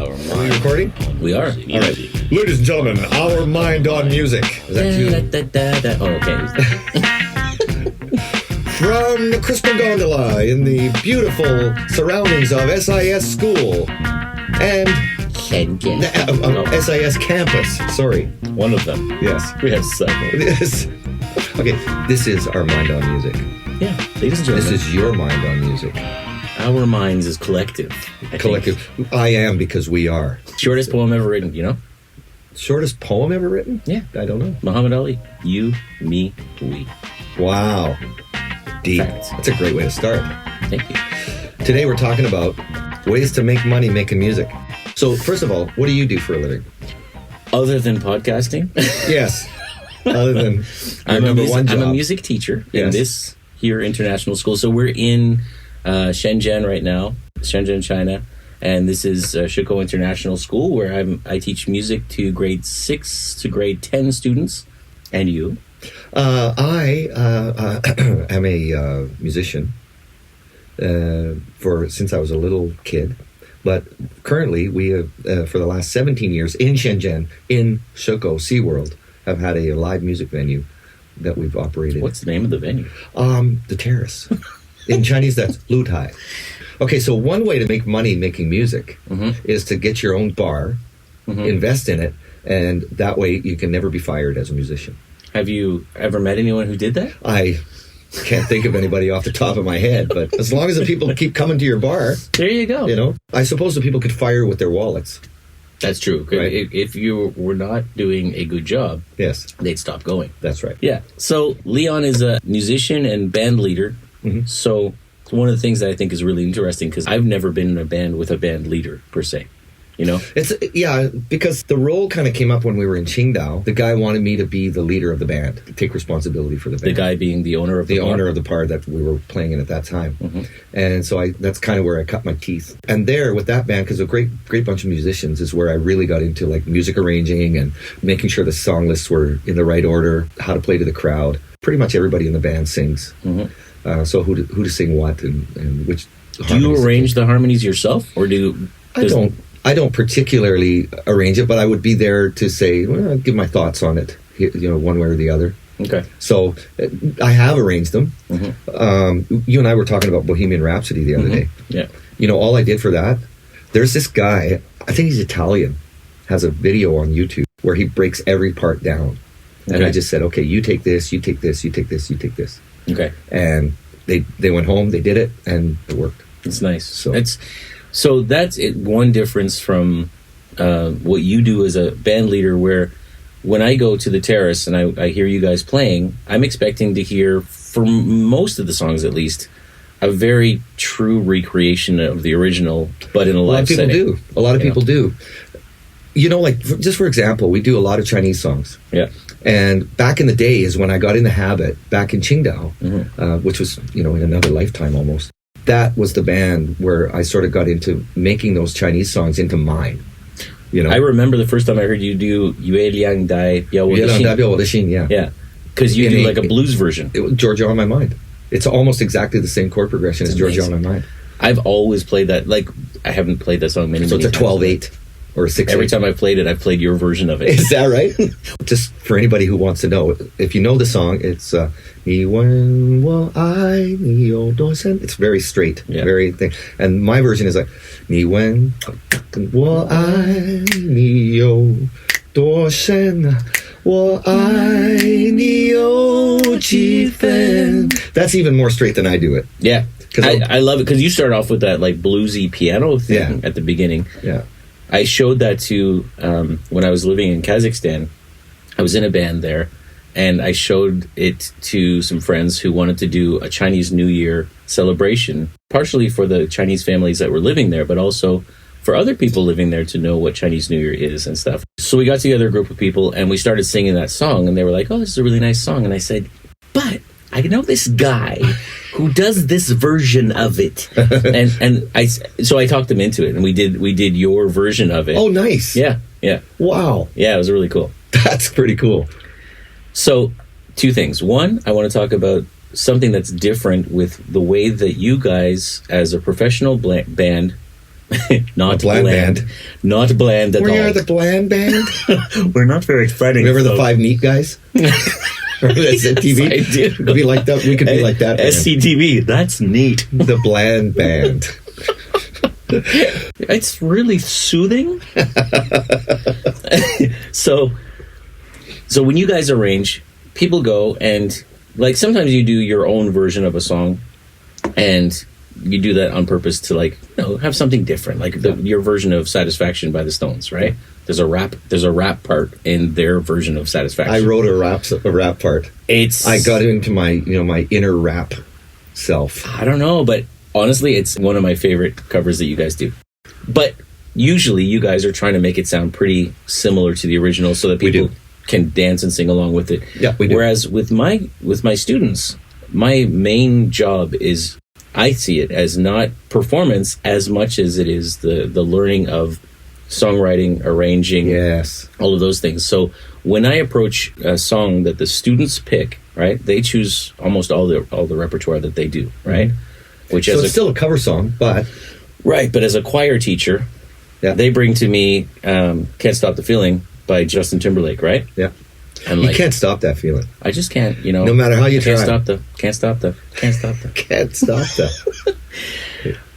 Are we recording? We are. All right. Ladies and gentlemen, our mind on music. Is that you? Oh, okay. From the Crystal Gondola in the beautiful surroundings of SIS School and SIS Campus. Sorry. One of them. Yes. We have several. Okay, this is our mind on music. Yeah, ladies and gentlemen. This is your mind on music. Our minds is collective. Collective. I am because we are. Shortest poem ever written, you know? Shortest poem ever written? Yeah. I don't know. Muhammad Ali. You, me, we. Wow. Deep. Facts. That's a great way to start. Thank you. Today we're talking about ways to make money making music. So first of all, what do you do for a living? Other than podcasting? Yes. Other than your number one job. I'm a music teacher in this here international school. So we're in Shenzhen right now, Shenzhen, China. And this is Shuko International School, where I teach music to grade 6 to grade 10 students. And you? I am a musician since I was a little kid. But currently, we have, for the last 17 years in Shenzhen, in Shuko SeaWorld, have had a live music venue that we've operated. What's the name of the venue? The Terrace. In Chinese, that's Lutai. Okay, so one way to make money making music is to get your own bar, invest in it, and that way you can never be fired as a musician. Have you ever met anyone who did that? I can't think of anybody off the top of my head, but as long as the people keep coming to your bar, there you go. You know, I suppose the people could fire with their wallets. That's true. Right. If you were not doing a good job, yes, they'd stop going. That's right. Yeah. So Leon is a musician and band leader. So one of the things that I think is really interesting, because I've never been in a band with a band leader per se. You know? Because the role kind of came up when we were in Qingdao. The guy wanted me to be the leader of the band, to take responsibility for the band. The guy being the owner of the bar? owner of the bar that we were playing in at that time. And so that's kind of where I cut my teeth. And there, with that band, because a great bunch of musicians, is where I really got into like music arranging and making sure the song lists were in the right order, how to play to the crowd. Pretty much everybody in the band sings. So who to sing what and which. Do you arrange the harmonies yourself, or I don't particularly arrange it, but I would be there to say, well, give my thoughts on it, you know, one way or the other. Okay. So I have arranged them. You and I were talking about Bohemian Rhapsody the other day. Yeah. You know, all I did for that, there's this guy, I think he's Italian, has a video on YouTube where he breaks every part down. And I just said, okay, you take this, you take this, you take this, you take this. Okay. And they went home, they did it, and it worked. It's nice. So that's it. One difference from what you do as a band leader, where when I go to the Terrace and I hear you guys playing, I'm expecting to hear, for most of the songs at least, a very true recreation of the original, but in a live setting. A lot of people do. You know, like, just for example, we do a lot of Chinese songs. Yeah. And back in the day is when I got in the habit, back in Qingdao, which was, you know, in another lifetime almost. That was the band where I sort of got into making those Chinese songs into mine. You know, I remember the first time I heard you do Yue Liang Dai Biao Wo De Xin. Yeah, because you do like a blues version. Georgia on My Mind. It's almost exactly the same chord progression as Georgia on My Mind. I've always played that. Like, I haven't played that song many times. So it's a 12/8 or a 6/8. Every time I've played it, I've played your version of it. Is that right? Just for anybody who wants to know, if you know the song, it's Ni wen wo ai ni you duo shen. It's very straight, very thing. And my version is like Ni wen wo ai ni you duo shen wo ai ni you ji fen. That's even more straight than I do it. Yeah, I love it because you start off with that like bluesy piano thing at the beginning. Yeah. I showed that to when I was living in Kazakhstan. I was in a band there, and I showed it to some friends who wanted to do a Chinese New Year celebration, partially for the Chinese families that were living there, but also for other people living there to know what Chinese New Year is and stuff. So we got together a group of people, and we started singing that song, and they were like, oh, this is a really nice song. And I said, but I know this guy who does this version of it. So I talked them into it, and we did your version of it. Oh, nice. Yeah. Wow. Yeah, it was really cool. That's pretty cool. So, two things. One, I want to talk about something that's different with the way that you guys, as a professional band, Not bland band. Not bland at all. We are the bland band. We're not very exciting. Remember the five neat guys? Remember that TV? I do. Could be like that. We could be like that. SCTV. That's neat. The bland band. It's really soothing. So when you guys arrange, people go and like sometimes you do your own version of a song, and you do that on purpose to like have something different, like your version of "Satisfaction" by the Stones, right? There's a rap part in their version of "Satisfaction." I wrote a rap part. I got into my my inner rap self. I don't know, but honestly, it's one of my favorite covers that you guys do. But usually, you guys are trying to make it sound pretty similar to the original, so that people can dance and sing along with it. Yeah, we do. Whereas with my students, my main job is, I see it as not performance as much as it is the learning of songwriting, arranging, all of those things. So when I approach a song that the students pick, right, they choose almost all the repertoire that they do, right? Mm-hmm. Which so it's still a cover song, but but as a choir teacher, they bring to me "Can't Stop the Feeling" by Justin Timberlake, right? Yeah. And you can't stop that feeling. I just can't, No matter how you try. Can't stop the. Can't stop that.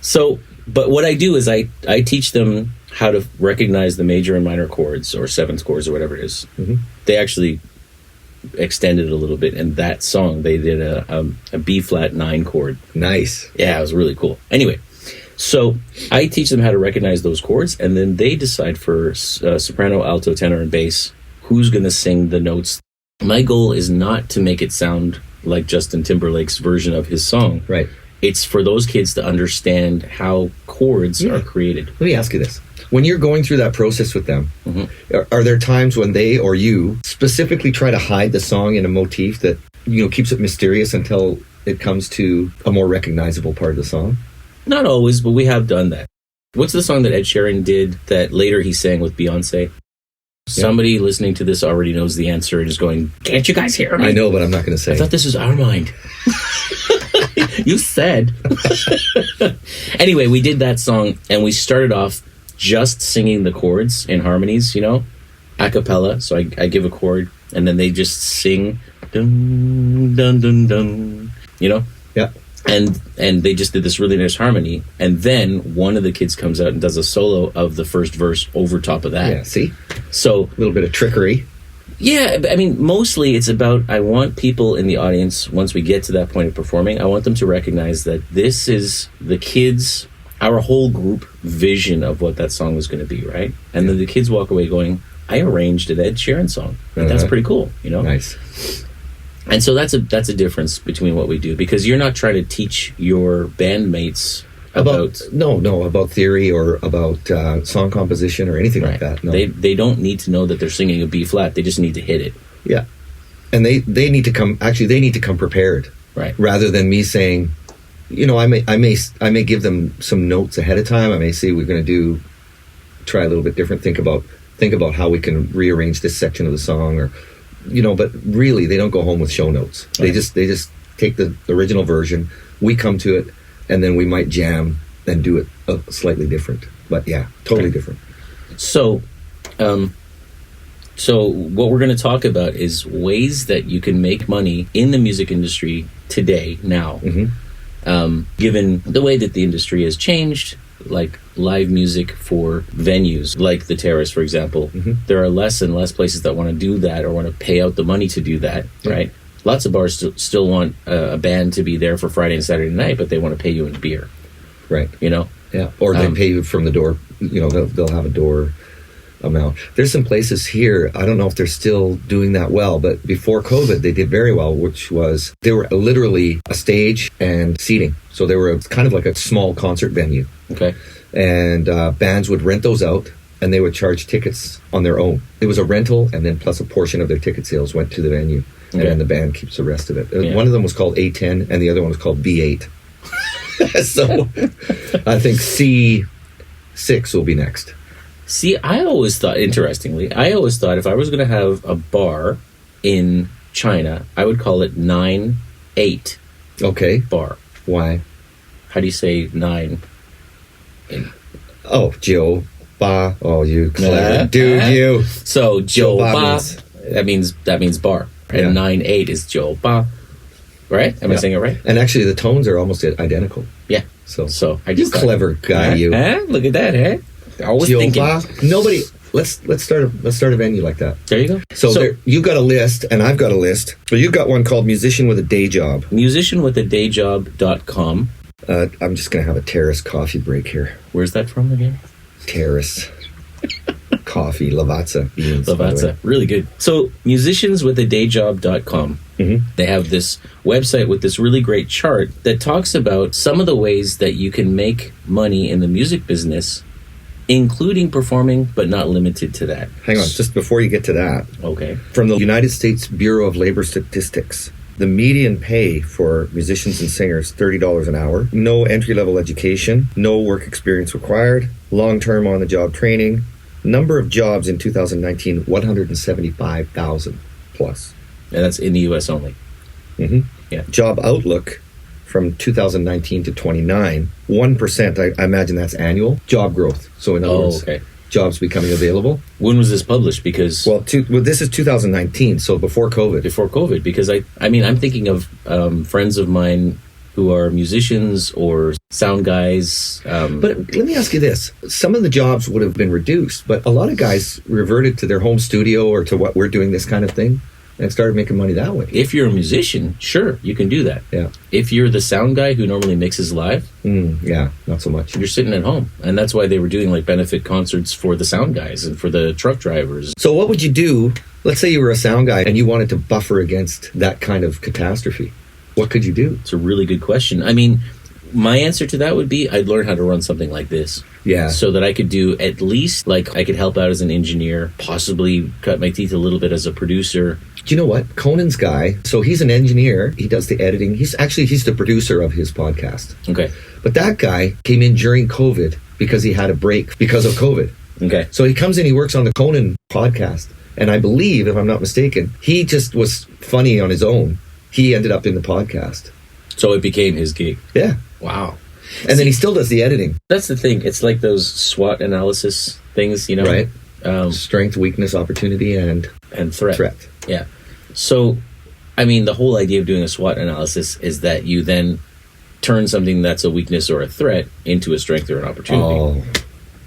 So, but what I do is I teach them how to recognize the major and minor chords, or seventh chords, or whatever it is. Mm-hmm. They actually extended it a little bit in that song. They did a B flat 9 chord. Nice. Yeah, it was really cool. Anyway, so I teach them how to recognize those chords, and then they decide for soprano, alto, tenor, and bass who's going to sing the notes. My goal is not to make it sound like Justin Timberlake's version of his song. Right. It's for those kids to understand how chords are created. Let me ask you this. When you're going through that process with them, are there times when they or you specifically try to hide the song in a motif that keeps it mysterious until it comes to a more recognizable part of the song? Not always, but we have done that. What's the song that Ed Sheeran did that later he sang with Beyonce? Somebody listening to this already knows the answer and is going, "Can't you guys hear me?" I know, but I'm not going to say. I thought this was Our Mind. You said. Anyway, we did that song, and we started off just singing the chords in harmonies, a cappella. So I give a chord, and then they just sing, dun, dun, dun, dun, Yeah. And they just did this really nice harmony. And then one of the kids comes out and does a solo of the first verse over top of that. Yeah, see? So a little bit of trickery. Yeah, I mean, mostly it's about, I want people in the audience, once we get to that point of performing, I want them to recognize that this is the kids, our whole group vision of what that song was going to be, right? And then the kids walk away going, I arranged an Ed Sheeran song. And that's pretty cool, Nice. And so that's a difference between what we do, because you're not trying to teach your bandmates about theory or about song composition or anything like that. No. They don't need to know that they're singing a B flat. They just need to hit it. Yeah, and they need to come. Actually, they need to come prepared, right? Rather than me saying, I may give them some notes ahead of time. I may say we're going to try a little bit different. Think about how we can rearrange this section of the song, or but really they don't go home with show notes. Right. They just take the original version. We come to it. And then we might jam and do it slightly different. But yeah, totally different. So what we're going to talk about is ways that you can make money in the music industry today, now. Mm-hmm. Given the way that the industry has changed, like live music for venues, like the Terrace, for example, there are less and less places that want to do that or want to pay out the money to do that, right? Lots of bars still want a band to be there for Friday and Saturday night, but they want to pay you in beer. Right. Yeah. Or they pay you from the door. They'll have a door amount. There's some places here, I don't know if they're still doing that well, but before COVID, they did very well, which was they were literally a stage and seating. So they were kind of like a small concert venue. Okay. And bands would rent those out, and they would charge tickets on their own. It was a rental, and then plus a portion of their ticket sales went to the venue. And then the band keeps the rest of it. Yeah. One of them was called A10, and the other one was called B8. So I think C6 will be next. See, I always thought if I was going to have a bar in China, I would call it 9-8. Okay. Bar. Why? How do you say 9? Oh, Joe Ba. Oh, you clever dude, you. So Joe Ba, that means bar. And 9/8 is Joe Ba. Right? Am I saying it right? And actually, the tones are almost identical. Yeah. So I just clever guy, you. Look at that, eh? Always Joe thinking. Ba. Nobody. Let's start a venue like that. There you go. So there, you've got a list, and I've got a list. So you've got one called Musician with a Day Job. Musicianwithadayjob.com. I'm just going to have a Terrace coffee break here. Where's that from again? Terrace. Coffee, Lavazza beans. Lavazza. Really good. So musicianswithadayjob.com. Mm-hmm. They have this website with this really great chart that talks about some of the ways that you can make money in the music business, including performing, but not limited to that. Hang on, just before you get to that. Okay. From the United States Bureau of Labor Statistics, the median pay for musicians and singers, $30 an hour. No entry-level education, no work experience required, long-term on-the-job training. Number of jobs in 2019, 175,000 plus. And that's in the U.S. only. Mm-hmm. Yeah. Job outlook from 2019 to 29, 1%, I imagine that's annual, job growth. So in other words, jobs becoming available. When was this published? Because this is 2019, so before COVID. Before COVID, because I mean, I'm thinking of friends of mine who are musicians or sound guys. But let me ask you this. Some of the jobs would have been reduced, but a lot of guys reverted to their home studio or to what we're doing, this kind of thing, and started making money that way. If you're a musician, sure, you can do that. Yeah. If you're the sound guy who normally mixes live, not so much. You're sitting at home. And that's why they were doing like benefit concerts for the sound guys and for the truck drivers. So what would you do? Let's say you were a sound guy and you wanted to buffer against that kind of catastrophe. What could you do? It's a really good question. I mean, my answer to that would be I'd learn how to run something like this. Yeah. So that I could do at least, like, I could help out as an engineer, possibly cut my teeth a little bit as a producer. Do you know what? Conan's guy, so he's an engineer. He does the editing. He's the producer of his podcast. Okay. But that guy came in during COVID because he had a break because of COVID. Okay. So he comes in, he works on the Conan podcast. And I believe, if I'm not mistaken, he just was funny on his own. He ended up in the podcast. So it became his gig. Yeah. Wow. And then he still does the editing. That's the thing. It's like those SWOT analysis things, you know? Right. Strength, weakness, opportunity, and threat. Yeah. So, I mean, the whole idea of doing a SWOT analysis is that you then turn something that's a weakness or a threat into a strength or an opportunity. Oh,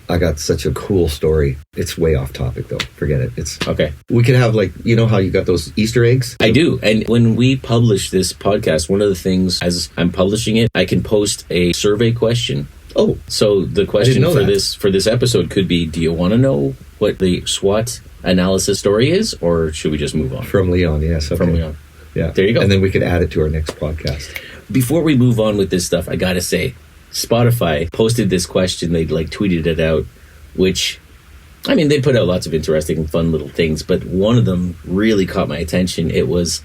I got such a cool story. It's way off topic, though. Forget it. It's okay. We could have, like, you know how you got those Easter eggs? I do. And when we publish this podcast, one of the things, as I'm publishing it, I can post a survey question. Oh. So the question for this episode could be, do you want to know what the SWOT analysis story is, or should we just move on? From Leon, yes. Okay. From Leon. Yeah. There you go. And then we could add it to our next podcast. Before we move on with this stuff, I got to say, Spotify posted this question. They tweeted it out, which, I mean, they put out lots of interesting and fun little things, but one of them really caught my attention. It was,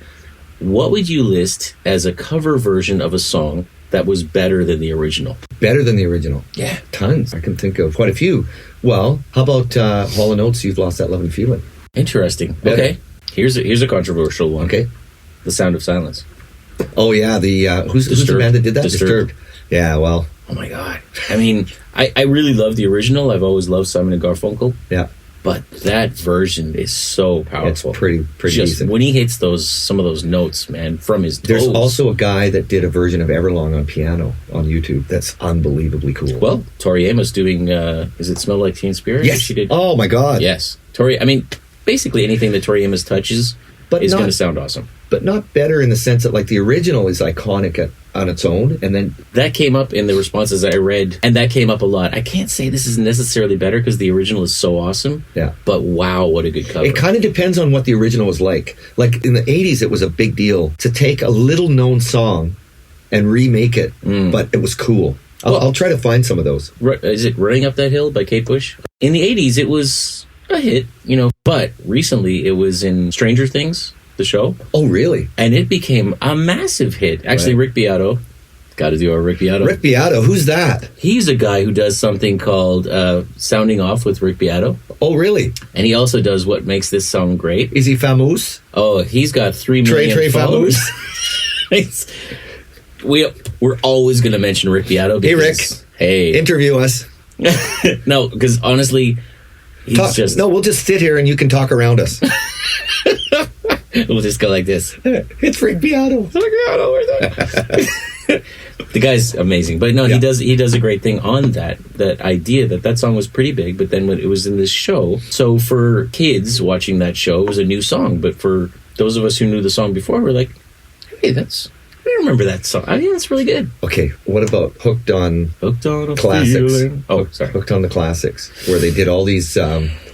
what would you list as a cover version of a song that was better than the original? Better than the original? Yeah. Tons. I can think of quite a few. Well, how about Hall & Oates, You've Lost That Lovin' Feeling? Interesting. Better. Okay. Here's a controversial one. Okay. The Sound of Silence. Oh, yeah. Who's the band that did that? Disturbed. Yeah, well. Oh, my God. I mean, I really love the original. I've always loved Simon & Garfunkel. Yeah. But that version is so powerful. It's pretty decent. When he hits some of those notes, man, from his toes. There's also a guy that did a version of Everlong on piano on YouTube that's unbelievably cool. Well, Tori Amos doing, is it Smell Like Teen Spirit? Yes. She did. Oh, my God. Yes. Basically anything that Tori Amos touches is going to sound awesome. But not better in the sense that, like, the original is iconic on its own, and then... That came up in the responses I read, and that came up a lot. I can't say this is necessarily better because the original is so awesome. Yeah. But wow, what a good cover. It kind of depends on what the original was like. Like, in the 80s, it was a big deal to take a little-known song and remake it, but it was cool. I'll try to find some of those. Is it Running Up That Hill by Kate Bush? In the 80s, it was a hit, but recently it was in Stranger Things, the show. Oh, really? And it became a massive hit. Actually, right. Rick Beato. Got to do our Rick Beato. Rick Beato, who's that? He's a guy who does something called Sounding Off with Rick Beato. Oh, really? And he also does what makes this song great. Is he famous? Oh, he's got 3 million Trey followers. We're always going to mention Rick Beato. Hey, Rick. Hey. Interview us. No, because honestly, he's we'll just sit here and you can talk around us. We'll just go like this. It's Frank Beato. The guy's amazing, but no, he does a great thing on that idea that song was pretty big, but then when it was in this show, so for kids watching that show, it was a new song, but for those of us who knew the song before, we're like, hey, I remember that song. I think that's really good. Okay, what about Hooked on a Classics? Feeling. Oh, sorry. Hooked on the Classics, where they did all these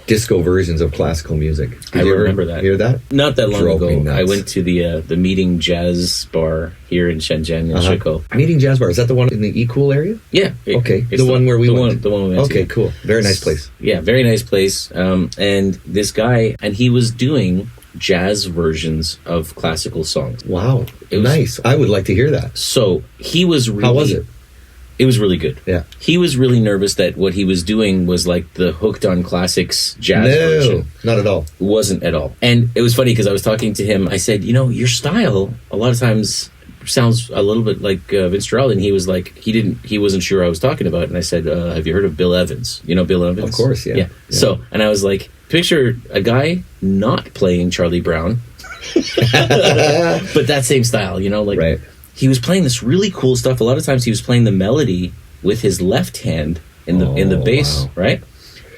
disco versions of classical music. I remember that. Hear that? Not that long Drove me ago. nuts. I went to the Meeting Jazz Bar here in Shenzhen in Chico. Meeting Jazz Bar, is that the one in the E-Cool area? Yeah. Okay, the one where we went. The one we went to. Okay, cool. Very nice place. Yeah, very nice place. And this guy, and he was doing jazz versions of classical songs. Wow, nice. I would like to hear that. So he was really... How was it? It was really good. Yeah. He was really nervous that what he was doing was like the Hooked on Classics jazz version. Not at all. It wasn't at all. And it was funny because I was talking to him. I said, your style a lot of times sounds a little bit like Vince Giorelli. And he was like, he wasn't sure I was talking about. And I said, have you heard of Bill Evans? You know Bill Evans? Of course, yeah. So, and I was like, picture a guy not playing Charlie Brown, but that same style, Right. He was playing this really cool stuff. A lot of times he was playing the melody with his left hand in the bass, wow. right?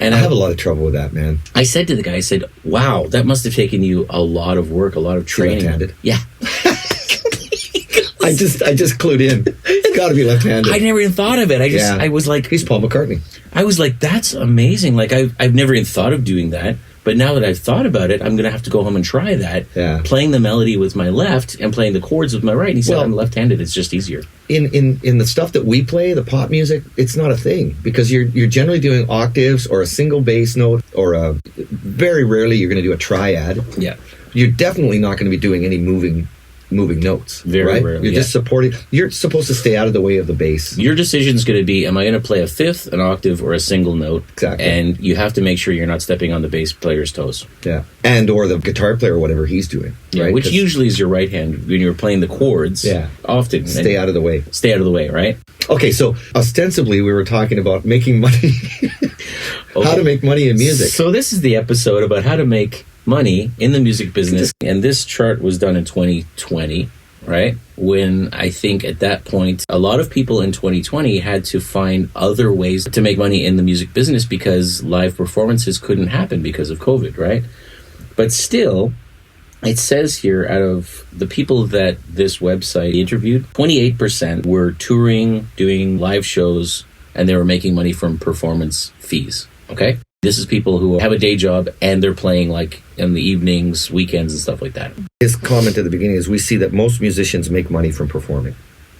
And I have a lot of trouble with that, man. I said to the guy, wow, that must have taken you a lot of work, a lot of training. Left-handed? Yeah. I just clued in. It's got to be left-handed. I never even thought of it. I was like... He's Paul McCartney. I was like, that's amazing. Like, I've never even thought of doing that. But now that I've thought about it, I'm going to have to go home and try that. Yeah. Playing the melody with my left and playing the chords with my right. And he said, I'm left-handed. It's just easier. In the stuff that we play, the pop music, it's not a thing. Because you're generally doing octaves or a single bass note or very rarely you're going to do a triad. Yeah. You're definitely not going to be doing any moving notes. Very right? rarely. You're just supporting. You're supposed to stay out of the way of the bass. Your decision is going to be, am I going to play a fifth, an octave, or a single note? Exactly. And you have to make sure you're not stepping on the bass player's toes. Yeah. And or the guitar player, whatever he's doing. Yeah, right? which usually is your right hand when you're playing the chords. Yeah. Often. Stay out of the way. Stay out of the way, right? Okay, so ostensibly we were talking about making money. How to make money in music. So this is the episode about how to make money in the music business. And this chart was done in 2020. Right? When I think at that point, a lot of people in 2020 had to find other ways to make money in the music business because live performances couldn't happen because of COVID, right? But still, it says here out of the people that this website interviewed, 28% were touring, doing live shows, and they were making money from performance fees, okay? This is people who have a day job and they're playing like in the evenings, weekends, and stuff like that. His comment at the beginning is we see that most musicians make money from performing.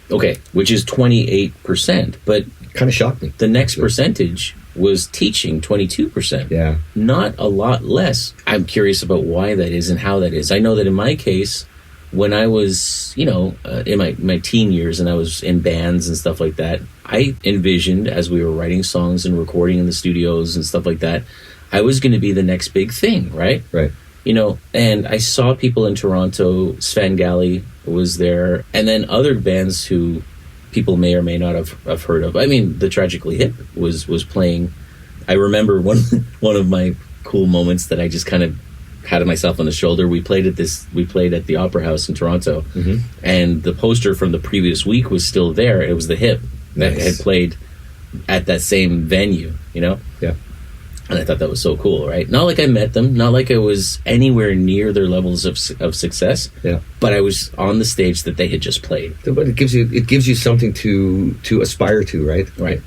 Okay, which is 28%. But kind of shocked me. The next percentage was teaching, 22%. Yeah. Not a lot less. I'm curious about why that is and how that is. I know that in my case, when I was, in my teen years and I was in bands and stuff like that, I envisioned as we were writing songs and recording in the studios and stuff like that, I was going to be the next big thing, right? Right. And I saw people in Toronto, Svengali was there, and then other bands who people may or may not have heard of. I mean, the Tragically Hip was playing. I remember one of my cool moments that I just kind of patted myself on the shoulder. We played at the Opera House in Toronto, and the poster from the previous week was still there. It was the Hip that had played at that same venue, Yeah. And I thought that was so cool, right? Not like I met them, not like I was anywhere near their levels of success. Yeah. But I was on the stage that they had just played. But it gives you something to aspire to, right? Right.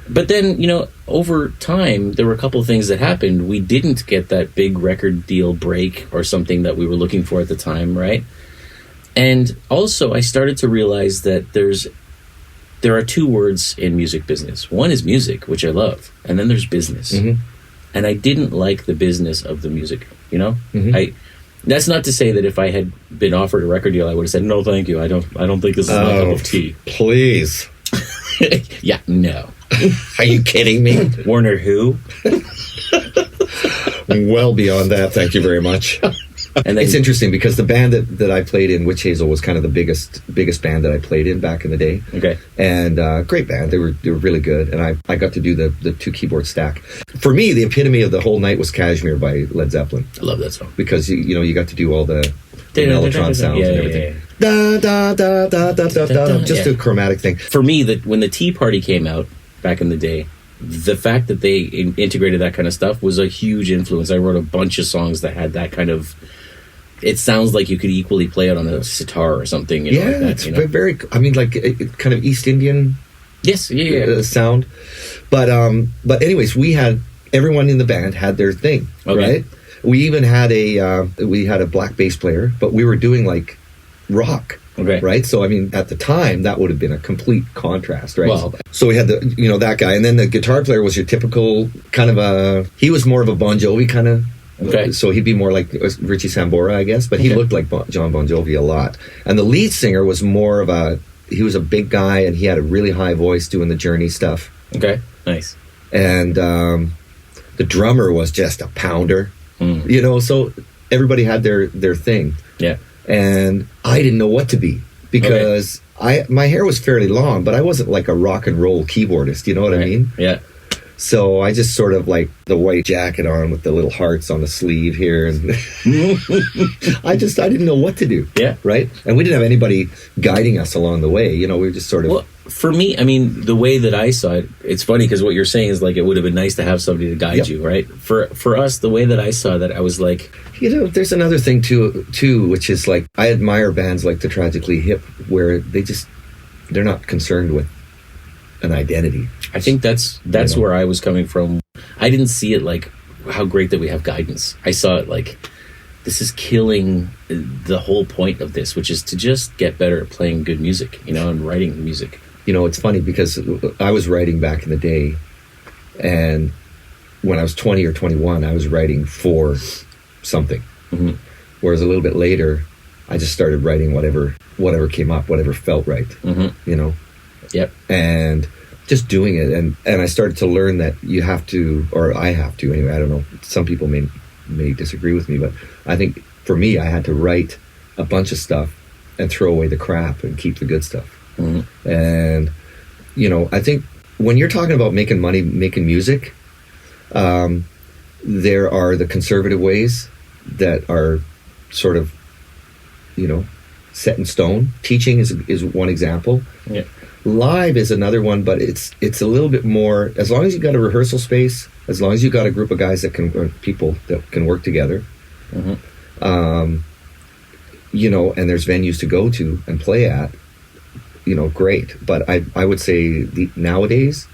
But then, over time, there were a couple of things that happened. We didn't get that big record deal break or something that we were looking for at the time, right? And also, I started to realize that there are two words in music business. One is music, which I love, and then there's business. Mm-hmm. And I didn't like the business of the music, Mm-hmm. That's not to say that if I had been offered a record deal, I would have said, no, thank you. I don't think this is my cup of tea. Please. Yeah, no. Are you kidding me? Warner who? Well beyond that, thank you very much. And then, It's interesting because the band that I played in, Witch Hazel, was kind of the biggest band that I played in back in the day. Okay. And great band. They were really good. And I got to do the 2 keyboard stack. For me, the epitome of the whole night was Kashmir by Led Zeppelin. I love that song. Because you got to do all the mellotron sounds and everything. Da da da da da da da. Just a chromatic thing. For me, that when the Tea Party came out back in the day, the fact that they integrated that kind of stuff was a huge influence. I wrote a bunch of songs that had that kind of. It sounds like you could equally play it on a sitar or something. Yeah, like that, it's very. I mean, like kind of East Indian. Yes, sound. But anyways, everyone in the band had their thing, right? We even had a black bass player, but we were doing like rock. Okay. Right. So I mean, at the time, that would have been a complete contrast, right? Well, so we had that guy, and then the guitar player was your typical kind of he was more of a Bon Jovi kind of. Okay. So he'd be more like Richie Sambora, I guess, but he looked like John Bon Jovi a lot. And the lead singer was more of he was a big guy, and he had a really high voice doing the Journey stuff. Okay. Nice. And the drummer was just a pounder, so everybody had their thing. Yeah. And I didn't know what to be because my hair was fairly long, but I wasn't like a rock and roll keyboardist. You know what I mean? Yeah. So I just sort of like the white jacket on with the little hearts on the sleeve here, and I didn't know what to do. Yeah. Right. And we didn't have anybody guiding us along the way. We were just sort of. Well, for me, I mean, the way that I saw it, it's funny because what you're saying is like it would have been nice to have somebody to guide you, right? For us, the way that I saw that, I was like, there's another thing too, which is like I admire bands like the Tragically Hip, where they're not concerned with an identity. I think that's where I was coming from. I didn't see it like how great that we have guidance. I saw it like this is killing the whole point of this, which is to just get better at playing good music, and writing music. It's funny because I was writing back in the day, and when I was 20 or 21, I was writing for something. Mm-hmm. Whereas a little bit later, I just started writing whatever came up, whatever felt right. Mm-hmm. Yep. And just doing it, and I started to learn that you have to, or I have to anyway. I don't know. Some people may disagree with me, but I think for me, I had to write a bunch of stuff and throw away the crap and keep the good stuff. Mm-hmm. And I think when you're talking about making money, making music, there are the conservative ways that are sort of set in stone. Teaching is one example. Yeah. Live is another one, but it's a little bit more. As long as you've got a rehearsal space, as long as you've got a group of guys people that can work together, mm-hmm. And there's venues to go to and play at, great. But I would say nowadays,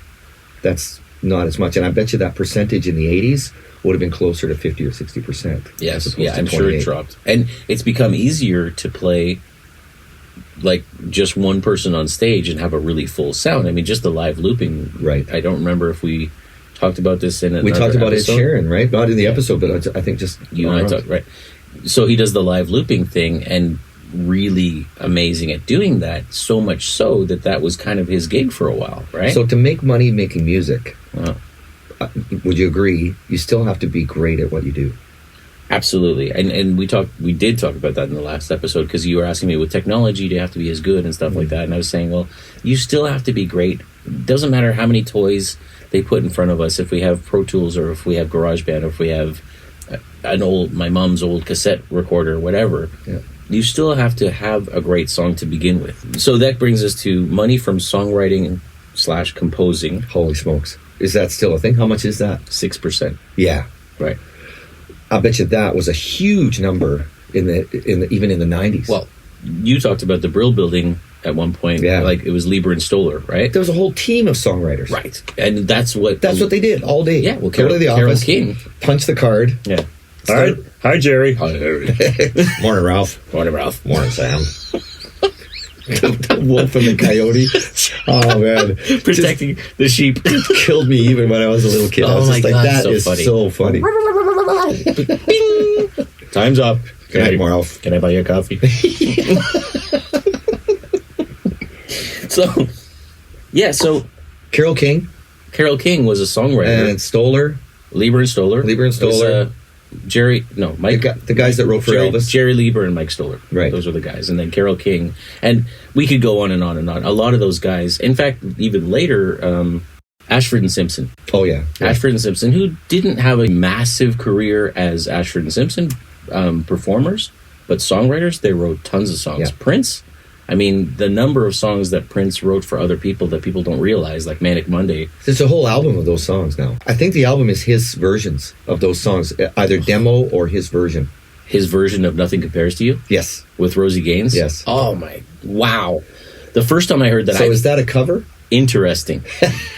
that's not as much. And I bet you that percentage in the 80s would have been closer to 50 or 60%. Yes, I'm sure it dropped. And it's become easier to play like just one person on stage and have a really full sound. I mean, just the live looping. Right. I don't remember if we talked about this in we talked about episode. Ed Sheeran, right? Not in the episode, but I think just you and I talked, right? So he does the live looping thing and really amazing at doing that, so much so that was kind of his gig for a while, right? So to make money making music, would you agree, you still have to be great at what you do? Absolutely. And we did talk about that in the last episode, because you were asking me, with technology, do you have to be as good and stuff like that? And I was saying, well, you still have to be great. It doesn't matter how many toys they put in front of us, if we have Pro Tools or if we have GarageBand or if we have my mom's old cassette recorder or whatever. Yeah. You still have to have a great song to begin with. So that brings us to money from songwriting / composing. Holy smokes. Is that still a thing? How much is that? 6%. Yeah. Right. I bet you that was a huge number even in the 90s. Well, you talked about the Brill Building at one point. Yeah. Like it was Lieber and Stoller, right? There was a whole team of songwriters. Right. And that's what they did all day. Yeah. Well, go to the office, King. punch the card. Yeah. Hi, Jerry. Hi, Harry. Morning, Ralph. Morning, Ralph. Morning, Sam. The wolf and the coyote. Oh, man. Protecting the sheep. Killed me even when I was a little kid. I was just like, that is so funny. Bing. Time's up. Good night, Ralph. Can I buy you a coffee? So Carole King was a songwriter. and Stoller. Lieber and Stoller. Lieber and Stoller. Mike. The guys that wrote for Elvis. Jerry Lieber and Mike Stoller. Right. Those were the guys. And then Carole King. And we could go on and on and on. A lot of those guys. In fact, even later, Ashford and Simpson. Oh, yeah. Ashford and Simpson, who didn't have a massive career as Ashford and Simpson performers, but songwriters. They wrote tons of songs. Yeah. Prince. I mean, the number of songs that Prince wrote for other people that people don't realize, like Manic Monday. There's a whole album of those songs now. I think the album is his versions of those songs, either demo or his version. His version of Nothing Compares to You? Yes. With Rosie Gaines? Yes. Oh, my. Wow. The first time I heard that... So is that a cover? Interesting.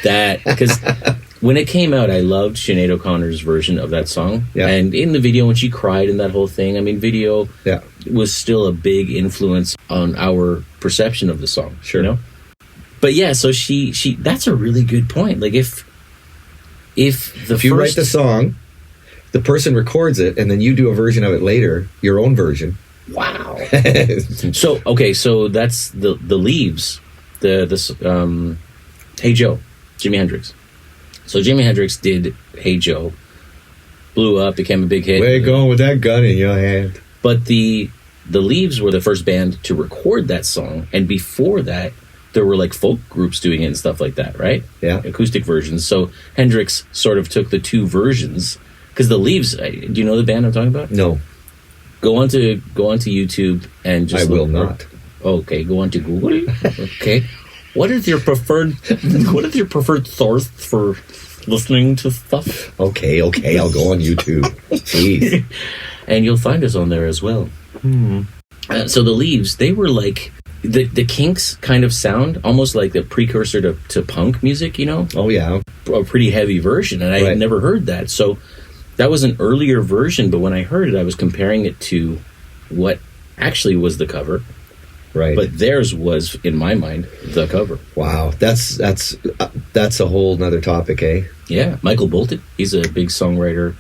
Because when it came out, I loved Sinead O'Connor's version of that song. Yeah. And in the video, when she cried in that whole thing, I mean, video was still a big influence on our perception of the song. Sure. You know? But yeah, so she that's a really good point. Like, if you write the song, the person records it, and then you do a version of it later, your own version. Wow. So that's the Leaves. Hey Joe, Jimi Hendrix. So Jimi Hendrix did Hey Joe, blew up, became a big hit. Where you going with that gun in your hand? But the Leaves were the first band to record that song, and before that, there were like folk groups doing it and stuff like that, right? Yeah, acoustic versions. So Hendrix sort of took the two versions, because the Leaves. Do you know the band I'm talking about? No. Go onto YouTube and just. I will not. Okay, go on to Google. Okay, what is your preferred source for listening to stuff? Okay, I'll go on YouTube. Jeez, and you'll find us on there as well. So the Leaves, they were like the Kinks kind of sound, almost like the precursor to punk music. You know? Oh yeah, a pretty heavy version, and I had never heard that. So that was an earlier version, but when I heard it, I was comparing it to what actually was the cover. Right. But theirs was, in my mind, the cover. Wow. That's a whole nother topic, eh? Yeah. Michael Bolton, he's a big songwriter,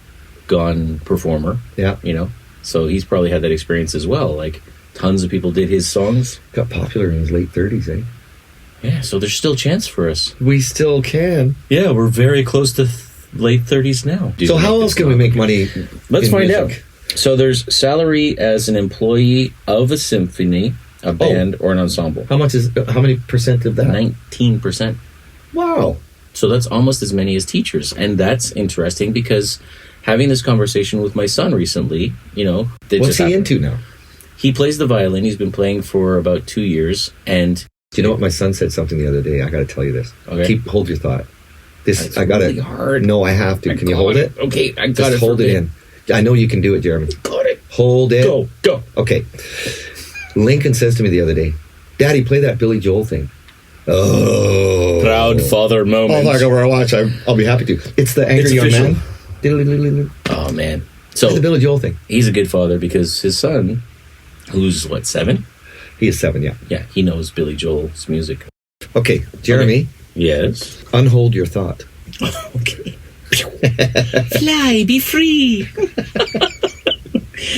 gone performer. Yeah. You know? So he's probably had that experience as well. Like, tons of people did his songs. Got popular in his late 30s, eh? Yeah, so there's still a chance for us. We still can. Yeah, we're very close to late 30s now. So how else can we make money? Let's find out. So there's salary as an employee of a symphony, a band, or an ensemble. How many percent of that? 19%. Wow. So that's almost as many as teachers. And that's interesting because having this conversation with my son recently, you know... What's he into now? He plays the violin. He's been playing for about 2 years. And... Do you know what? My son said something the other day. I got to tell you this. Okay. Hold your thought. It's really hard. No, I have to. Can you hold it? Okay, I got it. Just hold it in. I know you can do it, Jeremy. Got it. Hold it. Go. Okay. Lincoln says to me the other day, Daddy, play that Billy Joel thing. Oh. Proud father moment. I'll go watch. I'll be happy to. It's the Angry Young Man. Oh, man. So it's the Billy Joel thing. He's a good father because his son, who's, 7? He is 7, yeah. Yeah, he knows Billy Joel's music. Okay, Jeremy. Okay. Yes? Unhold your thought. Okay. Fly, be free.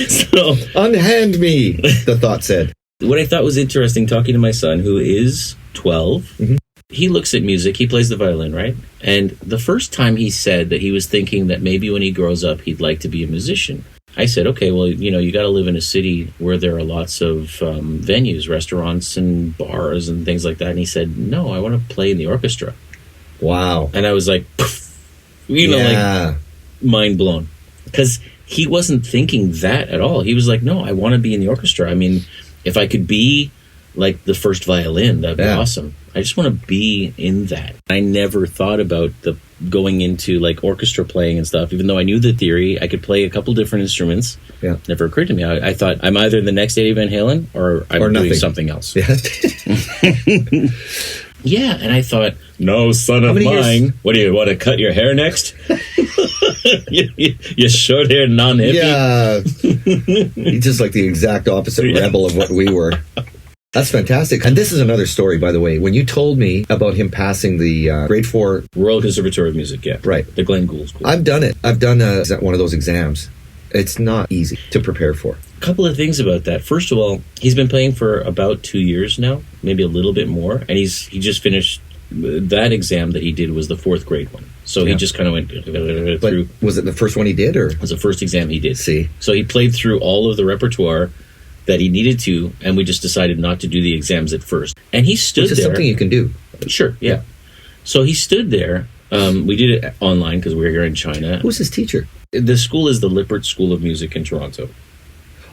So, unhand me, the thought said. What I thought was interesting, talking to my son, who is 12, he looks at music, he plays the violin, right? And the first time he said that he was thinking that maybe when he grows up, he'd like to be a musician. I said, okay, well, you got to live in a city where there are lots of venues, restaurants and bars and things like that. And he said, no, I want to play in the orchestra. Wow. And I was like, like mind blown. Because he wasn't thinking that at all. He was like, no, I want to be in the orchestra. I mean, if I could be like the first violin, that'd be awesome. I just want to be in that. I never thought about going into like orchestra playing and stuff, even though I knew the theory. I could play a couple different instruments. Yeah. Never occurred to me. I thought I'm either the next Eddie Van Halen or I'm doing something else. Yeah. Yeah, and I thought, no, son of mine. What do you want to cut your hair next? you short hair non-hippie. Yeah. He's just like the exact opposite rebel of what we were. That's fantastic. And this is another story, by the way. When you told me about him passing the grade 4... Royal Conservatory of Music, yeah. Right. The Glenn Gould School. I've done it. I've done one of those exams. It's not easy to prepare for. A couple of things about that. First of all, he's been playing for about 2 years now, maybe a little bit more. And he just finished... That exam that he did was the 4th grade one. So he just kind of went But through. was it the first one he did, or? It was the first exam he did. See. So he played through all of the repertoire that he needed to, and we just decided not to do the exams at first. And he stood Which is there. something you can do. Sure, yeah. So he stood there. We did it online because we were here in China. Who's his teacher? The school is the Lippert School of Music in Toronto.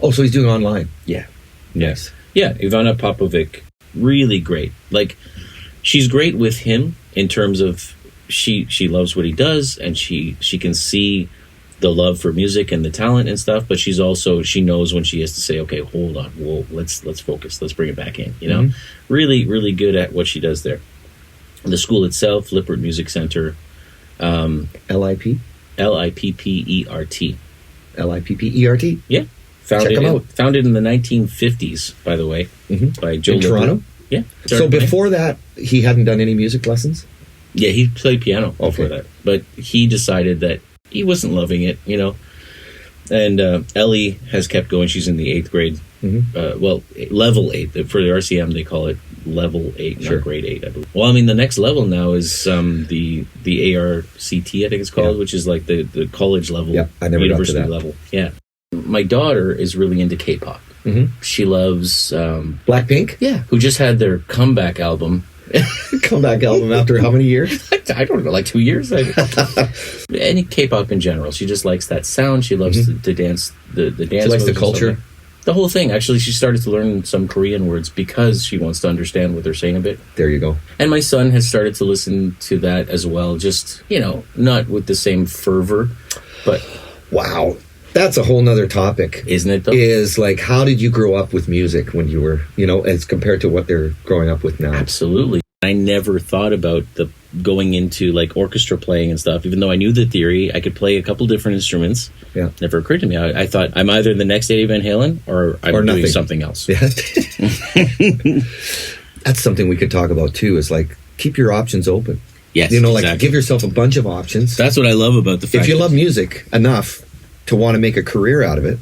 Oh, so he's doing online. Yeah. Yes. Yeah, Ivana Popovic, really great. Like, she's great with him in terms of she loves what he does, and she can see the love for music and the talent and stuff, but she knows when she has to say, okay, hold on, whoa, let's focus, let's bring it back in, you know? Mm-hmm. Really, really good at what she does there. The school itself, Lippert Music Center. LIP? Lippert. LIPPERT? Yeah. Check them out. Founded in the 1950s, by the way, by Joe In Lippert. Toronto? Yeah. So before that, he hadn't done any music lessons? Yeah, he played piano before that. But he decided that he wasn't loving it, you know. And Ellie has kept going. She's in the 8th grade. Level 8. For the RCM, they call it level 8, not grade 8, I believe. Well, I mean, the next level now is the ARCT, I think it's called, which is like the college level, I never university got to that. level. Yeah. My daughter is really into K-pop. She loves... Blackpink? Yeah. Who just had their comeback album. Comeback album after how many years? I don't know, like 2 years. Any K-pop in general. She just likes that sound. She loves to dance. The dance. She likes the moves and culture. stuff. The whole thing. Actually, she started to learn some Korean words because she wants to understand what they're saying a bit. There you go. And my son has started to listen to that as well. Just, you know, not with the same fervor, but... Wow. That's a whole nother topic. Isn't it, though? Is like, how did you grow up with music when you were, you know, as compared to what they're growing up with now? Absolutely. I never thought about going into like orchestra playing and stuff, even though I knew the theory. I could play a couple different instruments. Yeah. Never occurred to me. I thought I'm either the next Eddie Van Halen or I'm doing something else. Yeah. That's something we could talk about too, is like, keep your options open. Yes. You know, like give yourself a bunch of options. That's what I love about the fact if you love music enough to want to make a career out of it,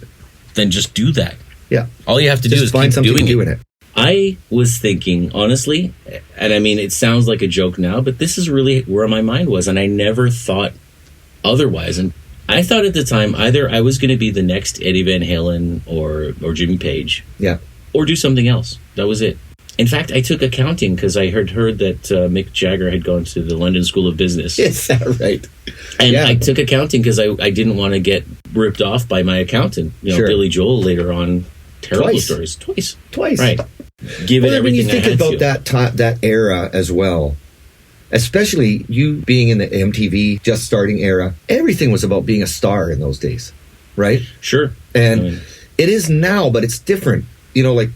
then just do that. Yeah. All you have to do is find keep something doing to do in it. I was thinking, honestly, and I mean, it sounds like a joke now, but this is really where my mind was, and I never thought otherwise. And I thought at the time, either I was going to be the next Eddie Van Halen or Jimmy Page, or do something else. That was it. In fact, I took accounting because I heard that Mick Jagger had gone to the London School of Business. Is that right? And I took accounting because I didn't want to get ripped off by my accountant. You know, Billy Joel later on. Terrible stories. Twice. Right. Give it everything I had to. When you think about that era as well, especially you being in the MTV just starting era, everything was about being a star in those days, right? Sure. And it is now, but it's different. You know, like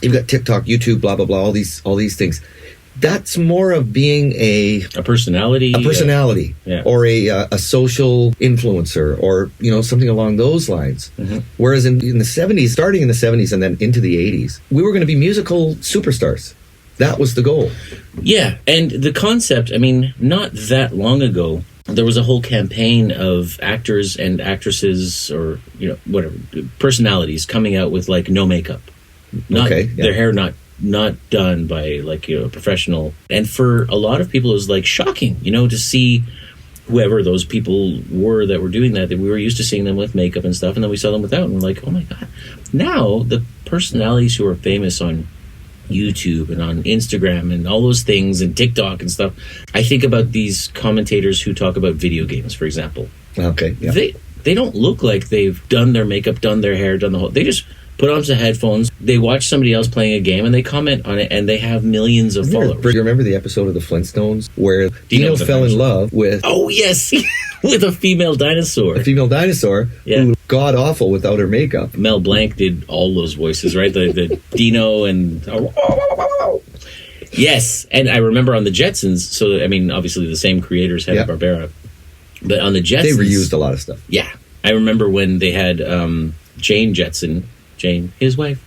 you've got TikTok, YouTube, blah blah blah, all these things. That's more of being a personality, or a social influencer, or you know, something along those lines. Whereas in the 70s, starting in the 70s and then into the 80s, we were going to be musical superstars. That was the goal. Yeah, and the concept, I mean, not that long ago, there was a whole campaign of actors and actresses, or you know, whatever, personalities coming out with like no makeup, their hair not done by like, you know, a professional. And for a lot of people it was like shocking, you know, to see whoever those people were that were doing that we were used to seeing them with makeup and stuff, and then we saw them without, and we're like, oh my god. Now the personalities who are famous on YouTube and on Instagram and all those things and TikTok and stuff, I think about these commentators who talk about video games, for example. They don't look like they've done their makeup, done their hair, done the whole, they just put on some headphones, they watch somebody else playing a game, and they comment on it, and they have millions of followers. Do you remember the episode of the Flintstones where Dino fell in love with... Oh, yes! With a female dinosaur. A female dinosaur who god awful without her makeup. Mel Blanc did all those voices, right? The Dino and... Yes, and I remember on the Jetsons, so, I mean, obviously the same creators, Hanna-Barbera, but on the Jetsons... They reused a lot of stuff. Yeah. I remember when they had Jane Jetson, his wife,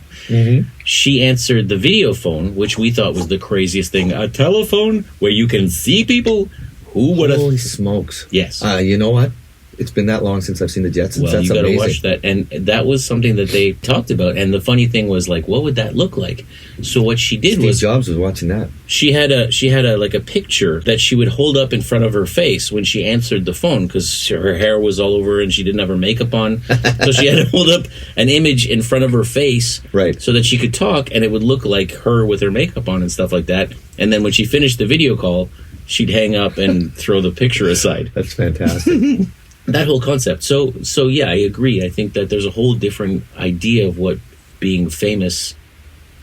she answered the video phone, which we thought was the craziest thing. A telephone where you can see people? Who would have... Holy smokes. Yes. You know what? it's been that long since I've seen the Jetsons. Well, That's you got to amazing. watch that, and that was something that they talked about. And the funny thing was, like, what would that look like? So what she did Steve was Jobs was watching that. she had a like a picture that she would hold up in front of her face when she answered the phone, because her hair was all over and she didn't have her makeup on, so she had to hold up an image in front of her face, Right. so that she could talk, and it would look like her with her makeup on and stuff like that. And then when she finished the video call, she'd hang up and throw the picture aside. That's fantastic. That whole concept. So yeah, I agree. I think that there's a whole different idea of what being famous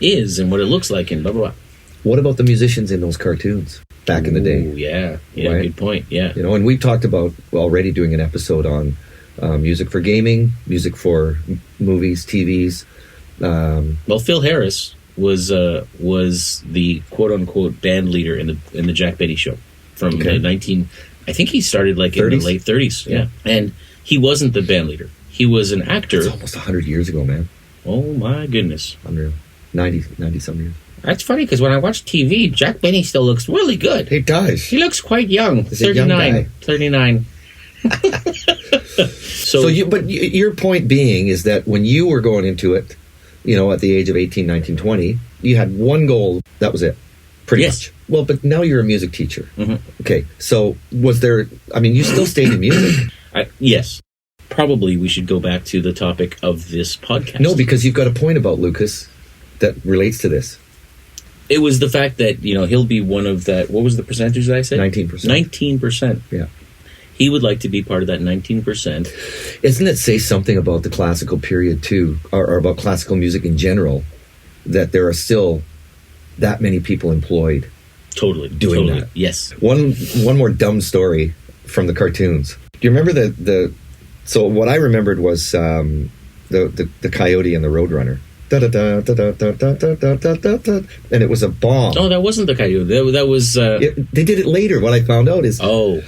is and what it looks like and blah blah blah. What about the musicians in those cartoons back in the day? Ooh, yeah, Right? good point. Yeah, You know, and we've talked about already doing an episode on music for gaming, music for movies, TVs. well, Phil Harris was the quote unquote band leader in the Jack Benny show from Okay. the I think he started like in 30s? the late 30s. Yeah. And he wasn't the band leader. He was an actor. It's almost 100 years ago, man. Oh my goodness. Unreal. 90 some years. That's funny because when I watch TV, Jack Benny still looks really good. He does. He looks quite young. He's a young 39. guy. 39. So your point being is that when you were going into it, you know, at the age of 18, 19, 20, you had one goal. That was it. Pretty Yes. much. Well, but now you're a music teacher. Mhm. Okay. So was there, I mean, you still stayed in music. Yes. Probably we should go back to the topic of this podcast. No, because you've got a point about Lucas that relates to this. It was the fact that, you know, he'll be one of that. What was the percentage that I said? 19%. 19%. Yeah. He would like to be part of that 19%. Isn't it say something about the classical period too, or about classical music in general, that there are still that many people employed? Totally. Doing totally. that. Yes. One more dumb story from the cartoons. Do you remember the so what I remembered was the coyote and the roadrunner. Da, da, da, da, da, da, da, da, da, da, da, and it was a bomb. Oh, that wasn't the coyote. That was... They did it later. What I found out is oh.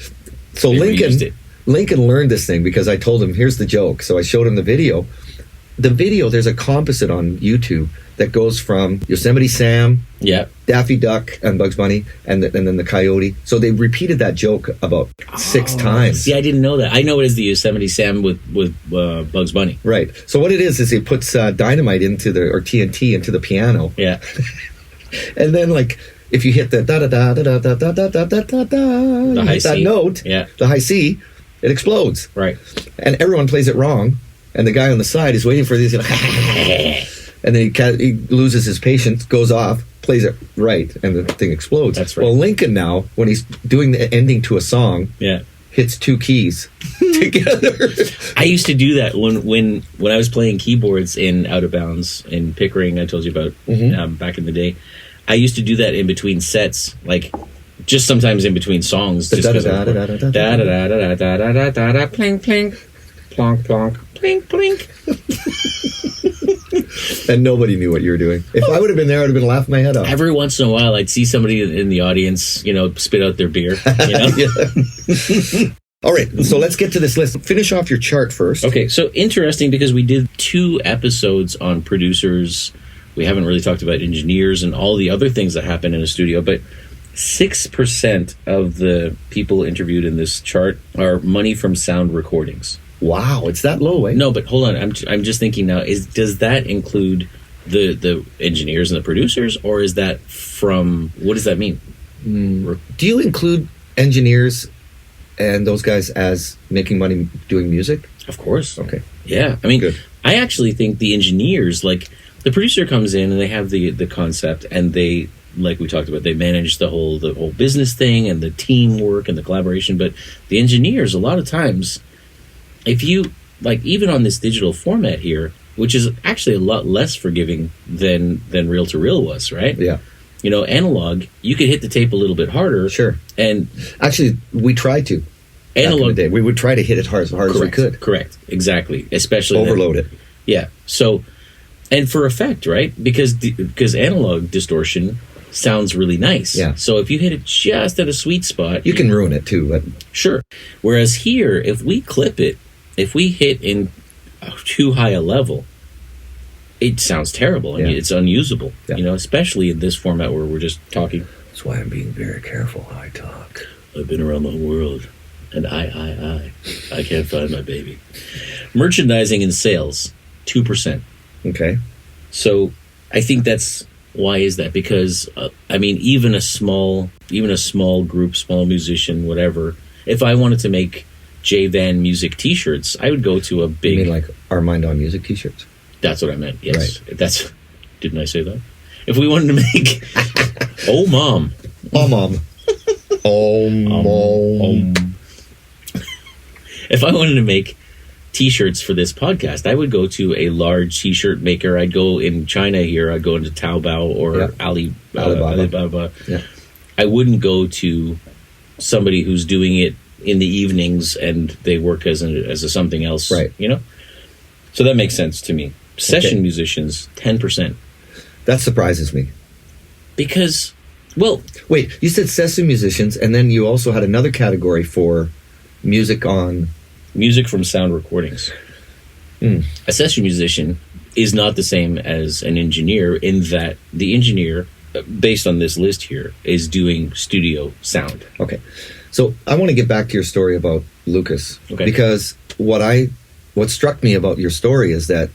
so they reused it. Lincoln learned this thing because I told him, here's the joke. So I showed him the video. The video, there's a composite on YouTube that goes from Yosemite Sam, Yeah. Daffy Duck, and Bugs Bunny, and then the coyote. So they repeated that joke about 6 times. See, I didn't know that. I know it is the Yosemite Sam with Bugs Bunny. Right. So what it is he puts dynamite or TNT into the piano, Yeah. and then like if you hit the da da da da da da da da da da da, The high hit that C. note, Yeah. the high C, it explodes, Right. and everyone plays it wrong, and the guy on the side is waiting for these, and then he loses his patience, goes off, plays it right, and the thing explodes. That's right. Well, Lincoln now, when he's doing the ending to a song, Yeah. hits 2 keys together. I used to do that when I was playing keyboards in Out of Bounds in Pickering. I told you about back in the day. I used to do that in between sets, like just sometimes in between songs. Just 'cause I was da da da da da da da da plink plink plonk plonk plink plink. And nobody knew what you were doing. If I would have been there, I would have been laughing my head off. Every once in a while, I'd see somebody in the audience, you know, spit out their beer. You know? Yeah. All right, so let's get to this list. Finish off your chart first. Okay, so interesting because we did 2 episodes on producers. We haven't really talked about engineers and all the other things that happen in a studio, but 6% of the people interviewed in this chart are money from sound recordings. Wow, it's that low, eh? No, but hold on. I'm just thinking now, does that include the engineers and the producers, or is that from, what does that mean? Do you include engineers and those guys as making money doing music? Of course. Okay. Yeah. I mean, Good. I actually think the engineers, like the producer comes in and they have the concept, and they, like we talked about, they manage the whole business thing and the teamwork and the collaboration. But the engineers, a lot of times, if you, like, even on this digital format here, which is actually a lot less forgiving than reel-to-reel was, right? Yeah. You know, analog, you could hit the tape a little bit harder. Sure. And Actually, we tried to. Back in the analog, day. We would try to hit it hard as we could. Correct. Exactly. Especially Overload it. Yeah. So, and for effect, right? Because analog distortion sounds really nice. Yeah. So if you hit it just at a sweet spot, You can ruin it too, but sure. Whereas here, if we clip it, if we hit in too high a level, it sounds terrible and Yeah. it's unusable. Yeah. You know, especially in this format where we're just talking. that's why I'm being very careful how I talk. I've been around the whole world. And I can't find my baby. Merchandising and sales, 2%. Okay. So I think that's, why is that? Because, even a small group, small musician, whatever, if I wanted to make J Van music t-shirts, I would go to a big... You mean like Armand on Music t-shirts? That's what I meant, yes. Right. Didn't I say that? If we wanted to make OMoM. OMoM. OMoM. If I wanted to make t-shirts for this podcast, I would go to a large t-shirt maker. I'd go in China here. I'd go into Taobao or Alibaba. Yeah. I wouldn't go to somebody who's doing it in the evenings and they work as a something else. Right. So that makes sense to me. Session musicians, 10%. That surprises me. Because, well... Wait, you said session musicians, and then you also had another category for music on... Music from sound recordings. A session musician is not the same as an engineer in that the engineer, based on this list here, is doing studio sound. Okay. So I want to get back to your story about Lucas. Okay. Because what struck me about your story is that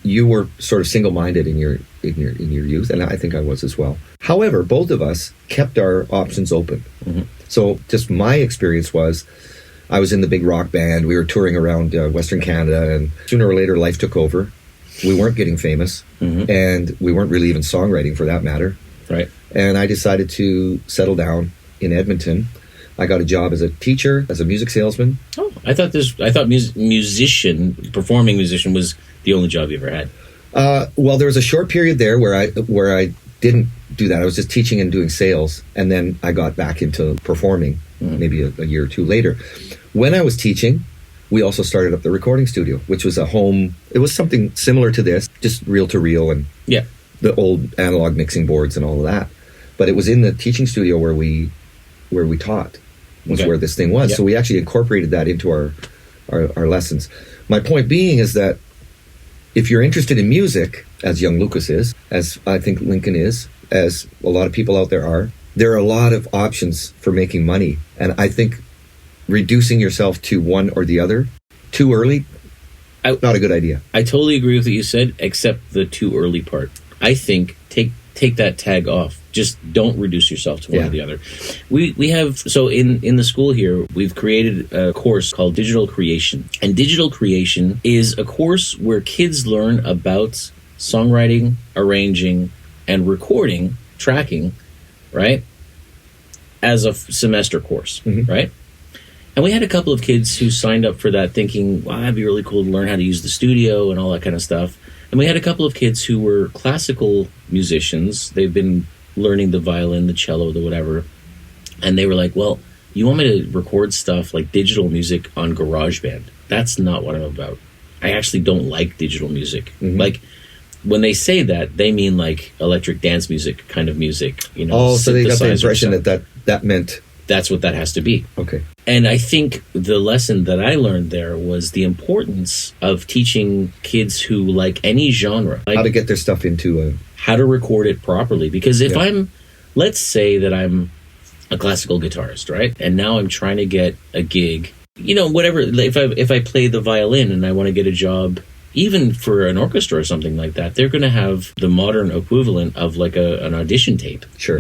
you were sort of single-minded in your youth, and I think I was as well. However, both of us kept our options open. Mm-hmm. So just my experience was, I was in the big rock band. We were touring around Western Canada, and sooner or later, life took over. We weren't getting famous, and we weren't really even songwriting for that matter. Right. And I decided to settle down in Edmonton. I got a job as a teacher, as a music salesman. Oh, I thought performing musician was the only job you ever had. Well, there was a short period there where I didn't do that. I was just teaching and doing sales, and then I got back into performing maybe a year or two later. When I was teaching, we also started up the recording studio, which was a home. It was something similar to this, just reel to reel and the old analog mixing boards and all of that. But it was in the teaching studio where we taught, was where this thing was. So we actually incorporated that into our lessons. My point being is that if you're interested in music, as young Lucas is, as I think Lincoln is, as a lot of people out there are a lot of options for making money. And I think reducing yourself to one or the other too early, not a good idea. I totally agree with what you said, except the too early part. I think take that tag off. Just don't reduce yourself to one or the other. We have, so in the school here, we've created a course called Digital Creation. And Digital Creation is a course where kids learn about songwriting, arranging, and recording, tracking, right? As a semester course, right? And we had a couple of kids who signed up for that thinking, wow, that'd be really cool to learn how to use the studio and all that kind of stuff. And we had a couple of kids who were classical musicians. They've been learning the violin, the cello, the whatever. And they were like, well, you want me to record stuff like digital music on GarageBand? That's not what I'm about. I actually don't like digital music. Like, when they say that, they mean like electric dance music kind of music. Oh, so they got the impression that meant... That's what that has to be. Okay. And I think the lesson that I learned there was the importance of teaching kids who like any genre. Like, how to get their stuff into how to record it properly. Because if let's say that I'm a classical guitarist, right? And now I'm trying to get a gig, whatever. If I play the violin and I want to get a job, even for an orchestra or something like that, they're going to have the modern equivalent of like an audition tape. Sure.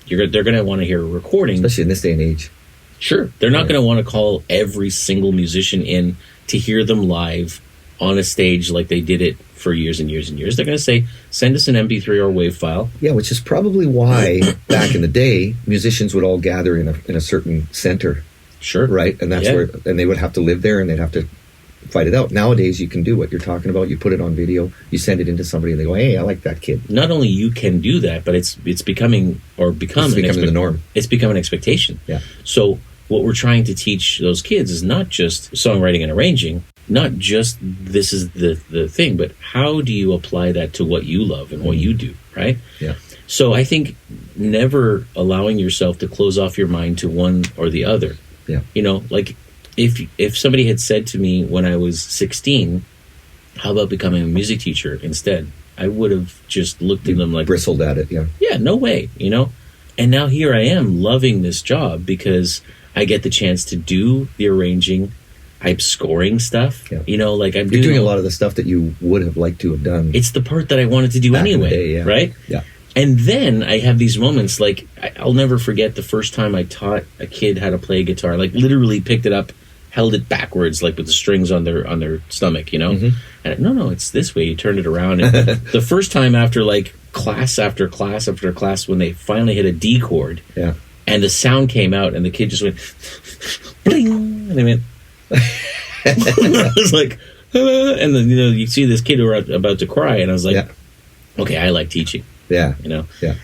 They're going to want to hear a recording. Especially in this day and age. Sure. They're not going to want to call every single musician in to hear them live on a stage like they did it for years and years and years. They're going to say, send us an MP3 or WAV file. Yeah, which is probably why back in the day, musicians would all gather in a certain center. Sure. Right? And that's where, and they would have to live there and they'd have to fight it out. Nowadays, you can do what you're talking about. You put it on video, you send it into somebody, and they go, hey, I like that kid. Not only you can do that, but it's becoming the norm. It's become an expectation. Yeah. So what we're trying to teach those kids is not just songwriting and arranging, not just this is the thing, but how do you apply that to what you love and what you do, right? Yeah. So I think never allowing yourself to close off your mind to one or the other. Yeah. Like if somebody had said to me when I was 16, how about becoming a music teacher instead? I would have just looked at them like... Bristled at it, Yeah, no way, And now here I am loving this job because I get the chance to do the arranging. I'm scoring stuff. Yeah. You know, like I'm You're doing a lot of the stuff that you would have liked to have done. It's the part that I wanted to do back in the anyway, day, yeah. right? Yeah. And then I have these moments, like I'll never forget the first time I taught a kid how to play guitar. Like literally picked it up, held it backwards, like with the strings on their stomach, you know. Mm-hmm. And no, it's this way. You turn it around. And the first time after like class after class after class, when they finally hit a D chord, Yeah. and the sound came out, and the kid just went, bling, and they went. I was like, and then you see this kid who are about to cry, and I was like, Yeah. okay, I like teaching. Yeah. Yeah.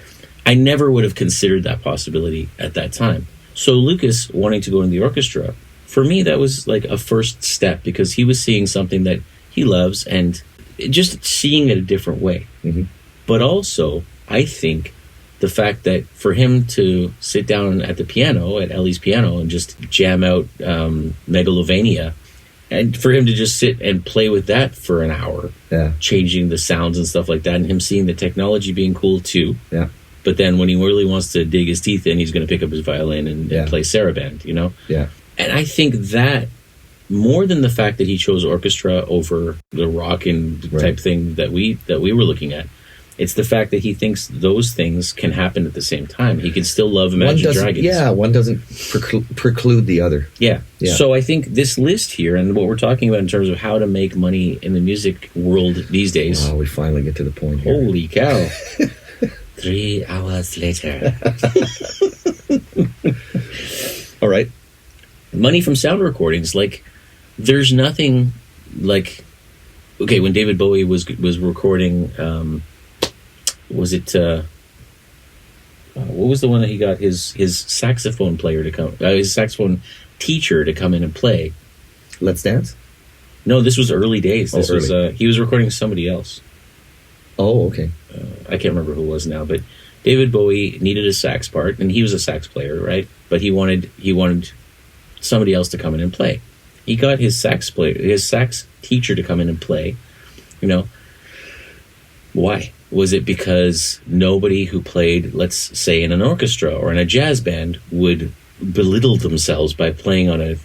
I never would have considered that possibility at that time. So Lucas wanting to go in the orchestra, for me, that was like a first step, because he was seeing something that he loves and just seeing it a different way. Mm-hmm. But also, I think the fact that for him to sit down at the piano, at Ellie's piano, and just jam out Megalovania, and for him to just sit and play with that for an hour, Yeah. changing the sounds and stuff like that, and him seeing the technology being cool too. Yeah. But then when he really wants to dig his teeth in, he's going to pick up his violin and play saraband, you know? Yeah. And I think that, more than the fact that he chose orchestra over the rock and type thing that we were looking at, it's the fact that he thinks those things can happen at the same time. He can still love Imagine Dragons. Yeah, one doesn't preclude the other. Yeah. So I think this list here, and what we're talking about in terms of how to make money in the music world these days. Oh, we finally get to the point here. Holy cow. 3 hours later. All right. Money from sound recordings. Like, there's nothing like... Okay, when David Bowie was recording... was it... what was the one that he got his saxophone player to come... his saxophone teacher to come in and play? Let's Dance? No, this was early days. This was he was recording somebody else. Oh, okay. I can't remember who it was now, but David Bowie needed a sax part, and he was a sax player, right? But he wanted somebody else to come in and play. He got his sax teacher to come in and play. You know, why? Was it because nobody who played, let's say, in an orchestra or in a jazz band would belittle themselves by playing on a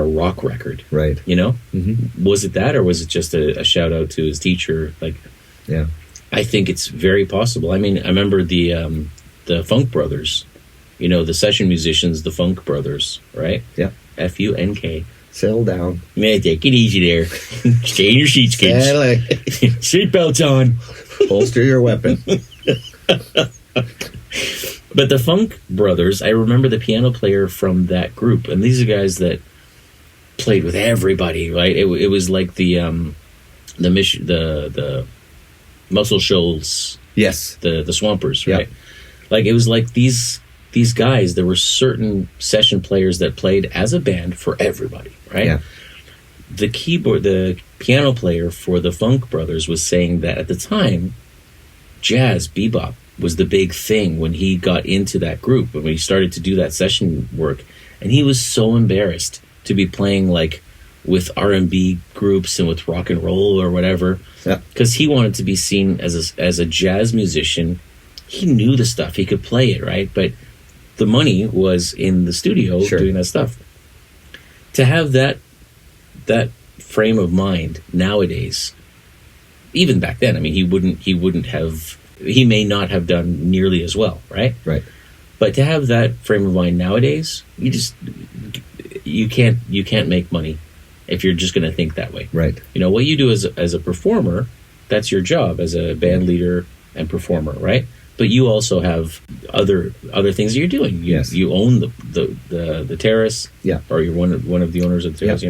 rock record? Right. You know? Mm-hmm. Was it that, or was it just a shout out to his teacher? Like, yeah. I think it's very possible. I mean, I remember the Funk Brothers, the session musicians, the Funk Brothers, right? Yeah. F-U-N-K. Settle down. Man, take it easy there. Stay in your seats, kids. Seatbelts on. Holster your weapon. But the Funk Brothers, I remember the piano player from that group, and these are guys that played with everybody, right? It was like the Muscle Shoals, yes, the Swampers, right? Yeah. Like, it was like these guys. There were certain session players that played as a band for everybody, right? Yeah. The piano player for the Funk Brothers was saying that at the time, jazz, bebop was the big thing when he got into that group, and when he started to do that session work, and he was so embarrassed to be playing like with R&B groups and with rock and roll or whatever, because he wanted to be seen as a jazz musician. He knew the stuff, he could play it, right? But the money was in the studio doing that stuff. To have that frame of mind nowadays, even back then, I mean, he may not have done nearly as well, right? Right. But to have that frame of mind nowadays, you can't make money if you're just going to think that way. Right. What you do as a performer, that's your job as a band leader and performer, right? But you also have other things that you're doing. You own the terrace, or you're one of the owners of the terrace,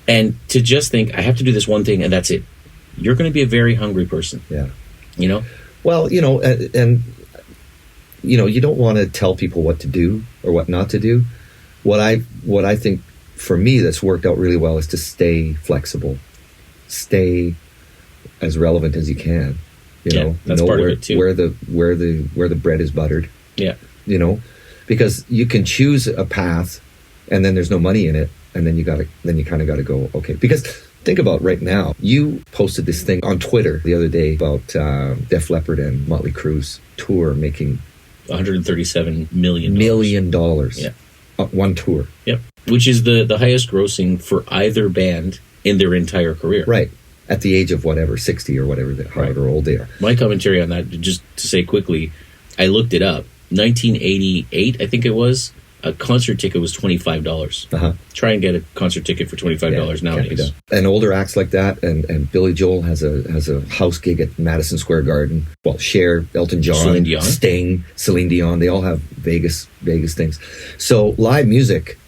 And to just think, I have to do this one thing and that's it, you're going to be a very hungry person. Yeah. Well, and you don't want to tell people what to do or what not to do. What I think for me that's worked out really well is to stay flexible, stay as relevant as you can. That's part of it too. Where the bread is buttered. Yeah. Because you can choose a path, and then there's no money in it, and then you kind of got to go, okay. Because think about right now, you posted this thing on Twitter the other day about Def Leppard and Motley Crue's tour making $137 million. $1 million. Yeah. one tour. Yep. Which is the highest grossing for either band in their entire career. Right. At the age of whatever, 60 or whatever, however old they are. My commentary on that, just to say quickly, I looked it up. 1988, I think it was, a concert ticket was $25. Uh-huh. Try and get a concert ticket for $25 nowadays. And older acts like that, and Billy Joel has a house gig at Madison Square Garden. Well, Cher, Elton John, Celine Dion. Sting, Celine Dion, they all have Vegas things. So live music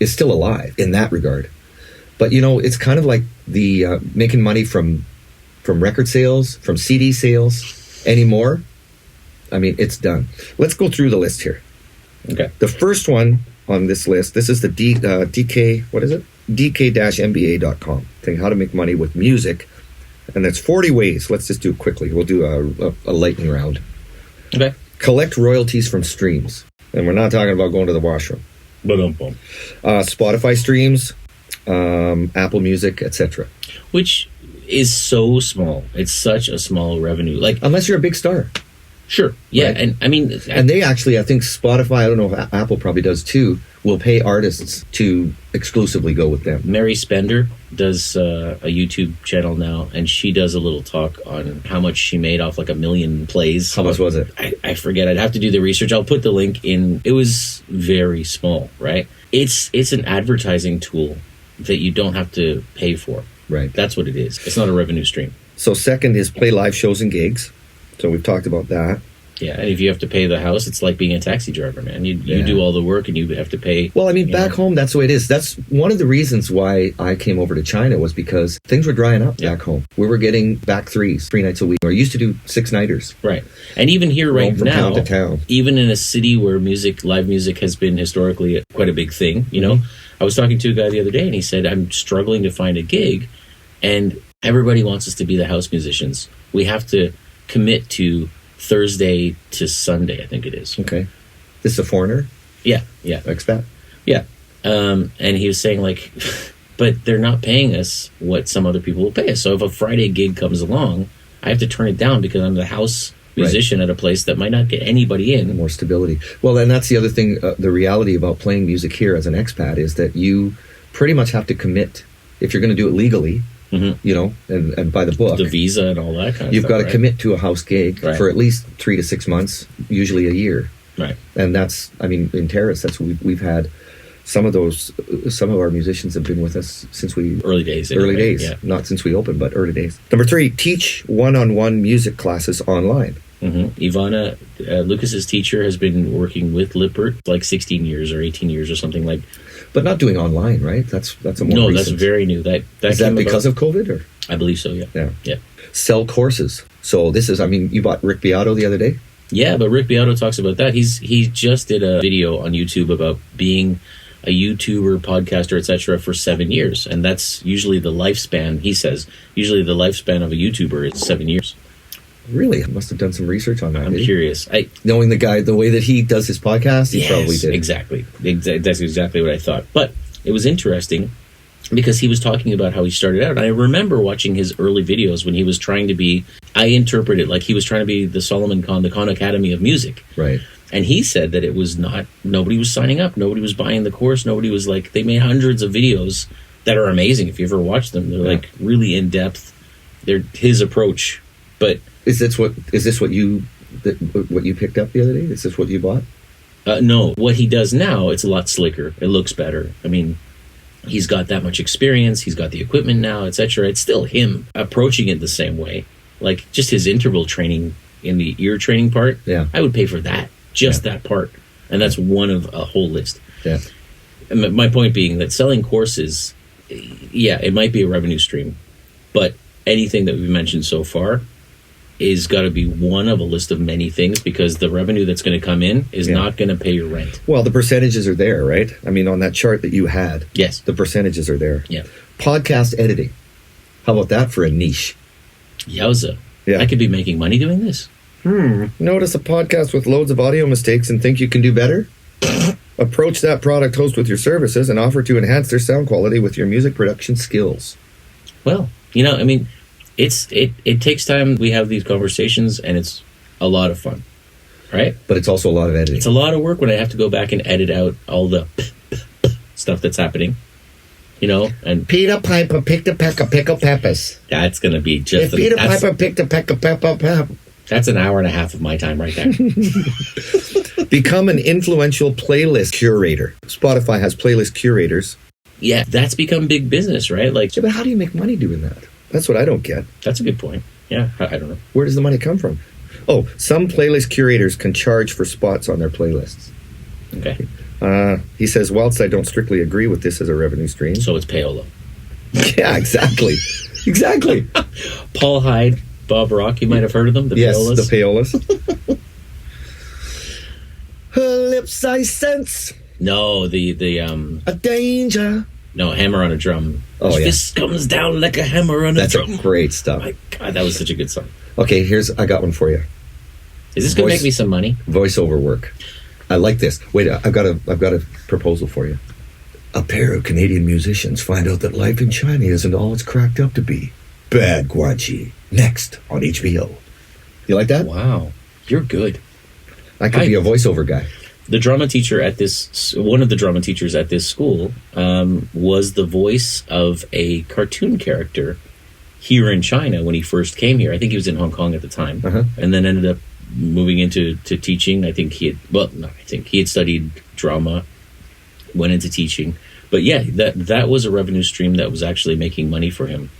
is still alive in that regard. But, it's kind of like the making money from record sales, from CD sales anymore. I mean, it's done. Let's go through the list here. Okay. The first one on this list, this is the DK, what is it? DK-MBA.com. Thing, how to make money with music. And there's 40 ways. Let's just do it quickly. We'll do a lightning round. Okay. Collect royalties from streams. And we're not talking about going to the washroom. Spotify streams, Apple Music, etc. Which is so small. It's such a small revenue. Like, unless you're a big star. Sure. Yeah. Right? And I mean, and they actually, I think Spotify, I don't know if Apple probably does too, will pay artists to exclusively go with them. Mary Spender does a YouTube channel now, and she does a little talk on how much she made off like 1 million plays. How much was it? I forget. I'd have to do the research. I'll put the link in. It was very small, right? It's an advertising tool that you don't have to pay for. Right. That's what it is. It's not a revenue stream. So second is play live shows and gigs. So we've talked about that. Yeah, and if you have to pay the house, it's like being a taxi driver, man. You do all the work and you have to pay. Well, I mean, back home, that's the way it is. That's one of the reasons why I came over to China, was because things were drying up back home. We were getting back 3 nights a week. Or used to do 6-nighters. Right. And even here right from now, town to town. Even in a city where live music has been historically quite a big thing, I was talking to a guy the other day and he said, I'm struggling to find a gig and everybody wants us to be the house musicians. We have to commit to Thursday to Sunday, I think it is. Okay. This is a foreigner? Yeah. Expat? Yeah. And he was saying, like, but they're not paying us what some other people will pay us. So if a Friday gig comes along, I have to turn it down because I'm the house musician at a place that might not get anybody in. More stability. Well, and that's the other thing, the reality about playing music here as an expat is that you pretty much have to commit, if you're going to do it legally, and by the book. The visa and all that kind of stuff. You've got to commit to a house gig for at least 3 to 6 months, usually a year. Right. And that's, I mean, in Terrace, that's we've had some of our musicians have been with us since early days. Early days. Yeah. Not since we opened, but early days. Number 3, teach one-on-one music classes online. Mm-hmm. Ivana, Lucas's teacher, has been working with Lippert like 16 years or 18 years or something like. But not doing online, right? That's a more no, recent. That's very new. That is that because of COVID, or? I believe so. Yeah. Sell courses. So this is, I mean, you bought Rick Beato the other day. Yeah, but Rick Beato talks about that. He just did a video on YouTube about being a YouTuber, podcaster, etc. for 7 years, and that's usually the lifespan. He says usually the lifespan of a YouTuber is 7 years. Really? I must have done some research on that. I'm curious. Knowing the guy, the way that he does his podcast, he probably did. Exactly. That's exactly what I thought. But it was interesting because he was talking about how he started out. I remember watching his early videos when he was trying to be, I interpret it like he was trying to be the Solomon Khan, the Khan Academy of music. Right. And he said that it was not, nobody was signing up. Nobody was buying the course. Nobody was like, they made hundreds of videos that are amazing. If you ever watch them, they're like really in depth. They're his approach. But Is this what you picked up the other day? Is this what you bought? No. What he does now, it's a lot slicker. It looks better. I mean, he's got that much experience. He's got the equipment now, etc. It's still him approaching it the same way. Like just his interval training in the ear training part. Yeah. I would pay for that. Just that part. And that's one of a whole list. Yeah. And my point being that selling courses, it might be a revenue stream, but anything that we've mentioned so far is got to be one of a list of many things, because the revenue that's going to come in is not going to pay your rent. Well, the percentages are there, right? I mean, on that chart that you had, yes, the percentages are there. Yeah. Podcast editing. How about that for a niche? Yowza. Yeah. I could be making money doing this. Notice a podcast with loads of audio mistakes and think you can do better? Approach that product host with your services and offer to enhance their sound quality with your music production skills. Well, I mean, it takes time. We have these conversations and it's a lot of fun, right? But it's also a lot of editing. It's a lot of work when I have to go back and edit out all the stuff that's happening. And Peter Piper picked a peck of pickled peppers. that's going to be just... If Peter Piper picked a peck of pepper. That's an hour and a half of my time right there. Become an influential playlist curator. Spotify has playlist curators. Yeah, that's become big business, right? Like, Yeah, but how do you make money doing that? That's what I don't get. that's a good point. Yeah, I don't know. Where does the money come from? Oh, some playlist curators can charge for spots on their playlists. Okay. He says, whilst I don't strictly agree with this as a revenue stream. So it's payola. Yeah, exactly. Exactly. Paul Hyde, Bob Rock, you might have heard of them, the Yes, payolas. the payolas. Her lips I sense No, the a danger. no, Hammer on a Drum. Oh, yeah. Fist comes down like a hammer on a That's drum. great stuff. My God, that was such a good song. Okay, I got one for you. Is this going to Voice- make me some money? Voiceover work. I like this. Wait, I've got a proposal for you. A pair of Canadian musicians find out that life in China isn't all it's cracked up to be. Bad Guanchi. Next on HBO. You like that? Wow, you're good. I could be a voiceover guy. The drama teacher at one of the drama teachers at this school was the voice of a cartoon character here in China when he first came here. I think he was in Hong Kong at the time, and then ended up moving into teaching. I think he had studied drama, went into teaching. But yeah, that was a revenue stream that was actually making money for him.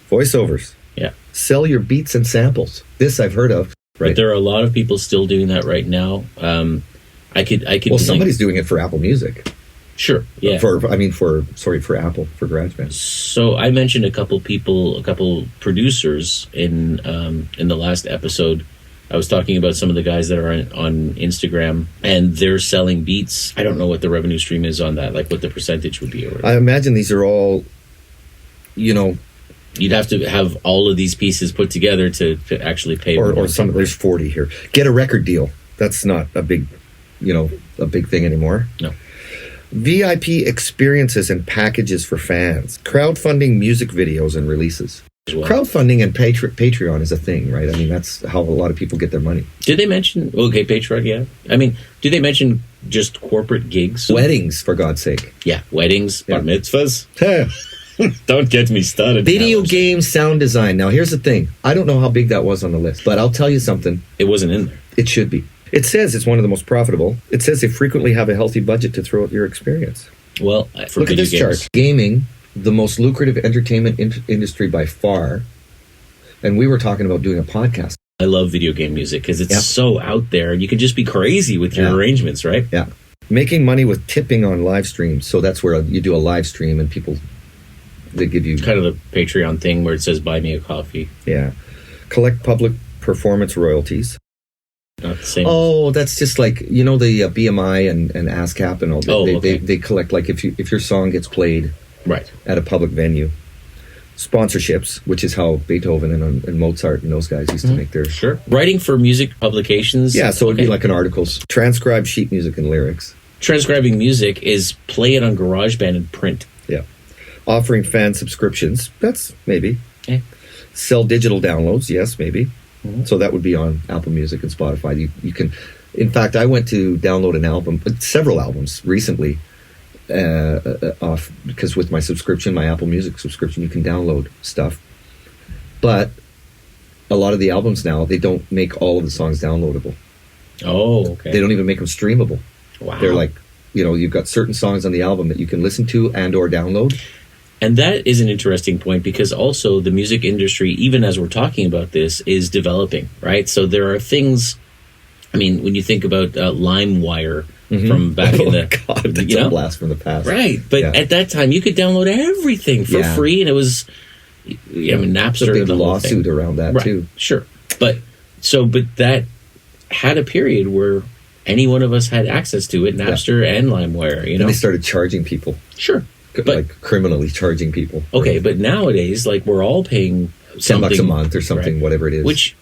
Voiceovers. Yeah. Sell your beats and samples. This I've heard of. Right. But there are a lot of people still doing that right now. I could. Well, somebody's doing it for Apple Music. Sure. Yeah. For Apple, for GarageBand. So I mentioned a couple producers in the last episode. I was talking about some of the guys that are on Instagram, and they're selling beats. I don't know what the revenue stream is on that, like what the percentage would be. I imagine these are all, You'd have to have all of these pieces put together to actually pay. or some. There's 40 here. Get a record deal. That's not a big thing anymore. No. VIP experiences and packages for fans. Crowdfunding music videos and releases. Well. Crowdfunding and Patreon is a thing, right? I mean, that's how a lot of people get their money. Did they mention? Okay, Patreon. Yeah. I mean, did they mention just corporate gigs? Weddings, for God's sake. Yeah, weddings, Yeah. bar mitzvahs. Don't get me started. Video Now. game sound design. Now, here's the thing. I don't know how big that was on the list, but I'll tell you something. It wasn't in there. It should be. It says it's one of the most profitable. It says they frequently have a healthy budget to throw at your experience. Well, for Look at video this games. chart. Gaming, the most lucrative entertainment industry by far. And we were talking about doing a podcast. I love video game music because it's Yeah. so out there, and you can just be crazy with your Yeah. arrangements, right? Yeah. Making money with tipping on live streams. So that's where you do a live stream and people, they give you... Kind of the Patreon thing where it says "Buy me a coffee." Yeah. Collect public performance royalties. Not the same. Oh, that's just like, the BMI and ASCAP and all that. Oh, they, okay. they collect, like, if your song gets played Right. at a public venue. Sponsorships, which is how Beethoven and Mozart and those guys used to make their... Sure. Writing for music publications. Yeah, so it'd Okay. be like an articles. Transcribe sheet music and lyrics. Transcribing music is play it on GarageBand and print. Yeah. Offering fan subscriptions. That's maybe. Yeah. Sell digital downloads. Yes, maybe. Mhm. So that would be on Apple Music and Spotify. You can... In fact, I went to download an album, several albums recently, off, because with my subscription, my Apple Music subscription, you can download stuff. But a lot of the albums now, they don't make all of the songs downloadable. Oh, okay. They don't even make them streamable. Wow. They're like, you've got certain songs on the album that you can listen to and or download. And that is an interesting point because also the music industry, even as we're talking about this, is developing, right? So there are things, I mean, when you think about LimeWire from back in the... God, that's a blast from the past. Right. But Yeah. at that time, you could download everything for Yeah. free, and it was... I mean, There's Napster... a big the whole lawsuit thing. around that, Right. too. Sure. But that had a period where any one of us had access to it, Napster and LimeWire, And they started charging people, Sure. But, like criminally charging people. okay, but nowadays, like, we're all paying something... $10 a month or something, right? whatever it is. Which,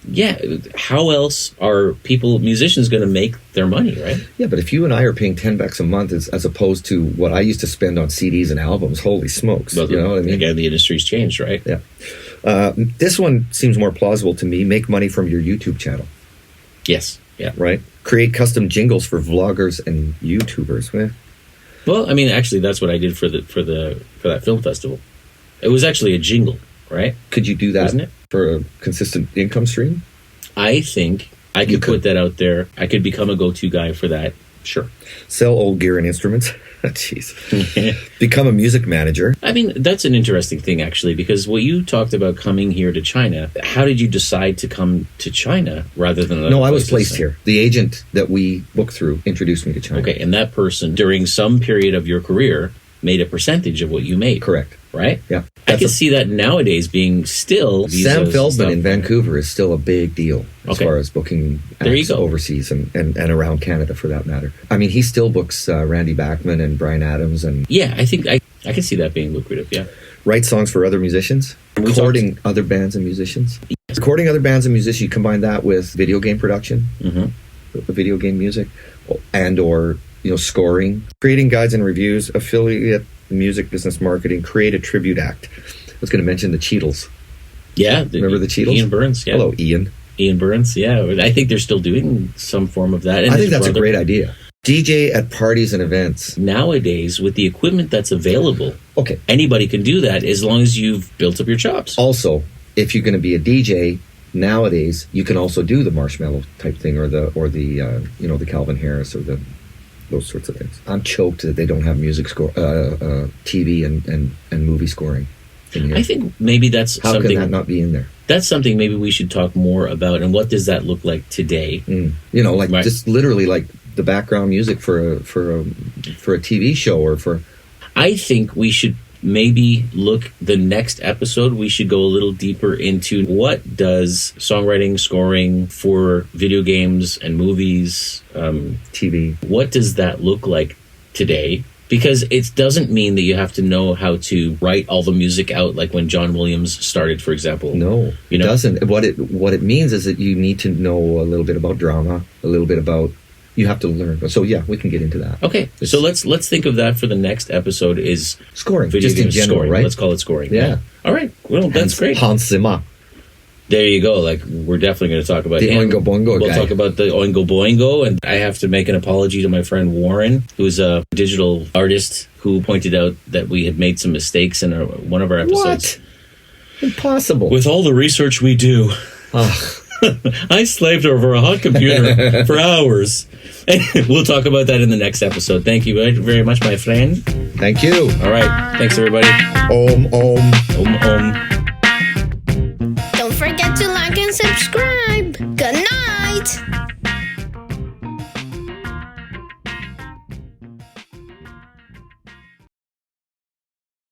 yeah, how else are musicians going to make their money, right? Yeah, but if you and I are paying $10 a month as opposed to what I used to spend on CDs and albums, holy smokes. Well, you know what I mean? Again, the industry's changed, right? Yeah. This one seems more plausible to me. Make money from your YouTube channel, Yes. Yeah. right? Create custom jingles for vloggers and YouTubers. Well, I mean, actually, that's what I did for that film festival. It was actually a jingle, right? Could you do that Wasn't it? for a consistent income stream? I think I could put that out there. I could become a go-to guy for that. Sure. Sell old gear and instruments. Jeez. Become a music manager. I mean, that's an interesting thing, actually, because what you talked about coming here to China, how did you decide to come to China rather than... No, I was placed here. The agent that we booked through introduced me to China. Okay, and that person, during some period of your career, made a percentage of what you made. Correct. Right? Yeah. I can see that nowadays being still... Sam Feldman in Vancouver is still a big deal as far as booking acts overseas and around Canada, for that matter. I mean, he still books Randy Bachman and Bryan Adams. And yeah, I think I can see that being lucrative, yeah. Write songs for other musicians. Recording other bands and musicians. Yes. Recording other bands and musicians, you combine that with video game production, video game music, and or scoring, creating guides and reviews, affiliate music business marketing, create a tribute act. I was going to mention the Cheetles. Yeah. Remember the Cheetles? Ian Burns, yeah. Hello, Ian. Ian Burns, yeah. I think they're still doing some form of that. And I think that's a great idea. DJ at parties and events. Nowadays, with the equipment that's available, anybody can do that as long as you've built up your chops. Also, if you're going to be a DJ nowadays, you can also do the Marshmallow type thing or the Calvin Harris or those sorts of things. I'm choked that they don't have music score, TV and movie scoring in here. I think maybe that's How something... can that not be in there? That's something maybe we should talk more about. And what does that look like today? Just literally like the background music for a TV show or for... I think we should maybe look the next episode. We should go a little deeper into what does songwriting, scoring for video games and movies, TV. What does that look like today? Because it doesn't mean that you have to know how to write all the music out like when John Williams started, for example. No, it doesn't. What it means is that you need to know a little bit about drama, a little bit about... You have to learn. So yeah, we can get into that. Okay, so let's think of that for the next episode. Is scoring, video just in general, scoring, right? Let's call it scoring. Yeah. All right. Well, that's great. Hans Zimmer. There you go. Like, we're definitely going to talk about the Oingo Boingo We'll guy. talk about the Oingo Boingo, and I have to make an apology to my friend Warren, who's a digital artist who pointed out that we had made some mistakes in one of our episodes. What? Impossible. With all the research we do, I slaved over a hot computer for hours. We'll talk about that in the next episode. Thank you very much, my friend. Thank you. All right. Thanks, everybody. Om, om. Om, om. Don't forget to like and subscribe.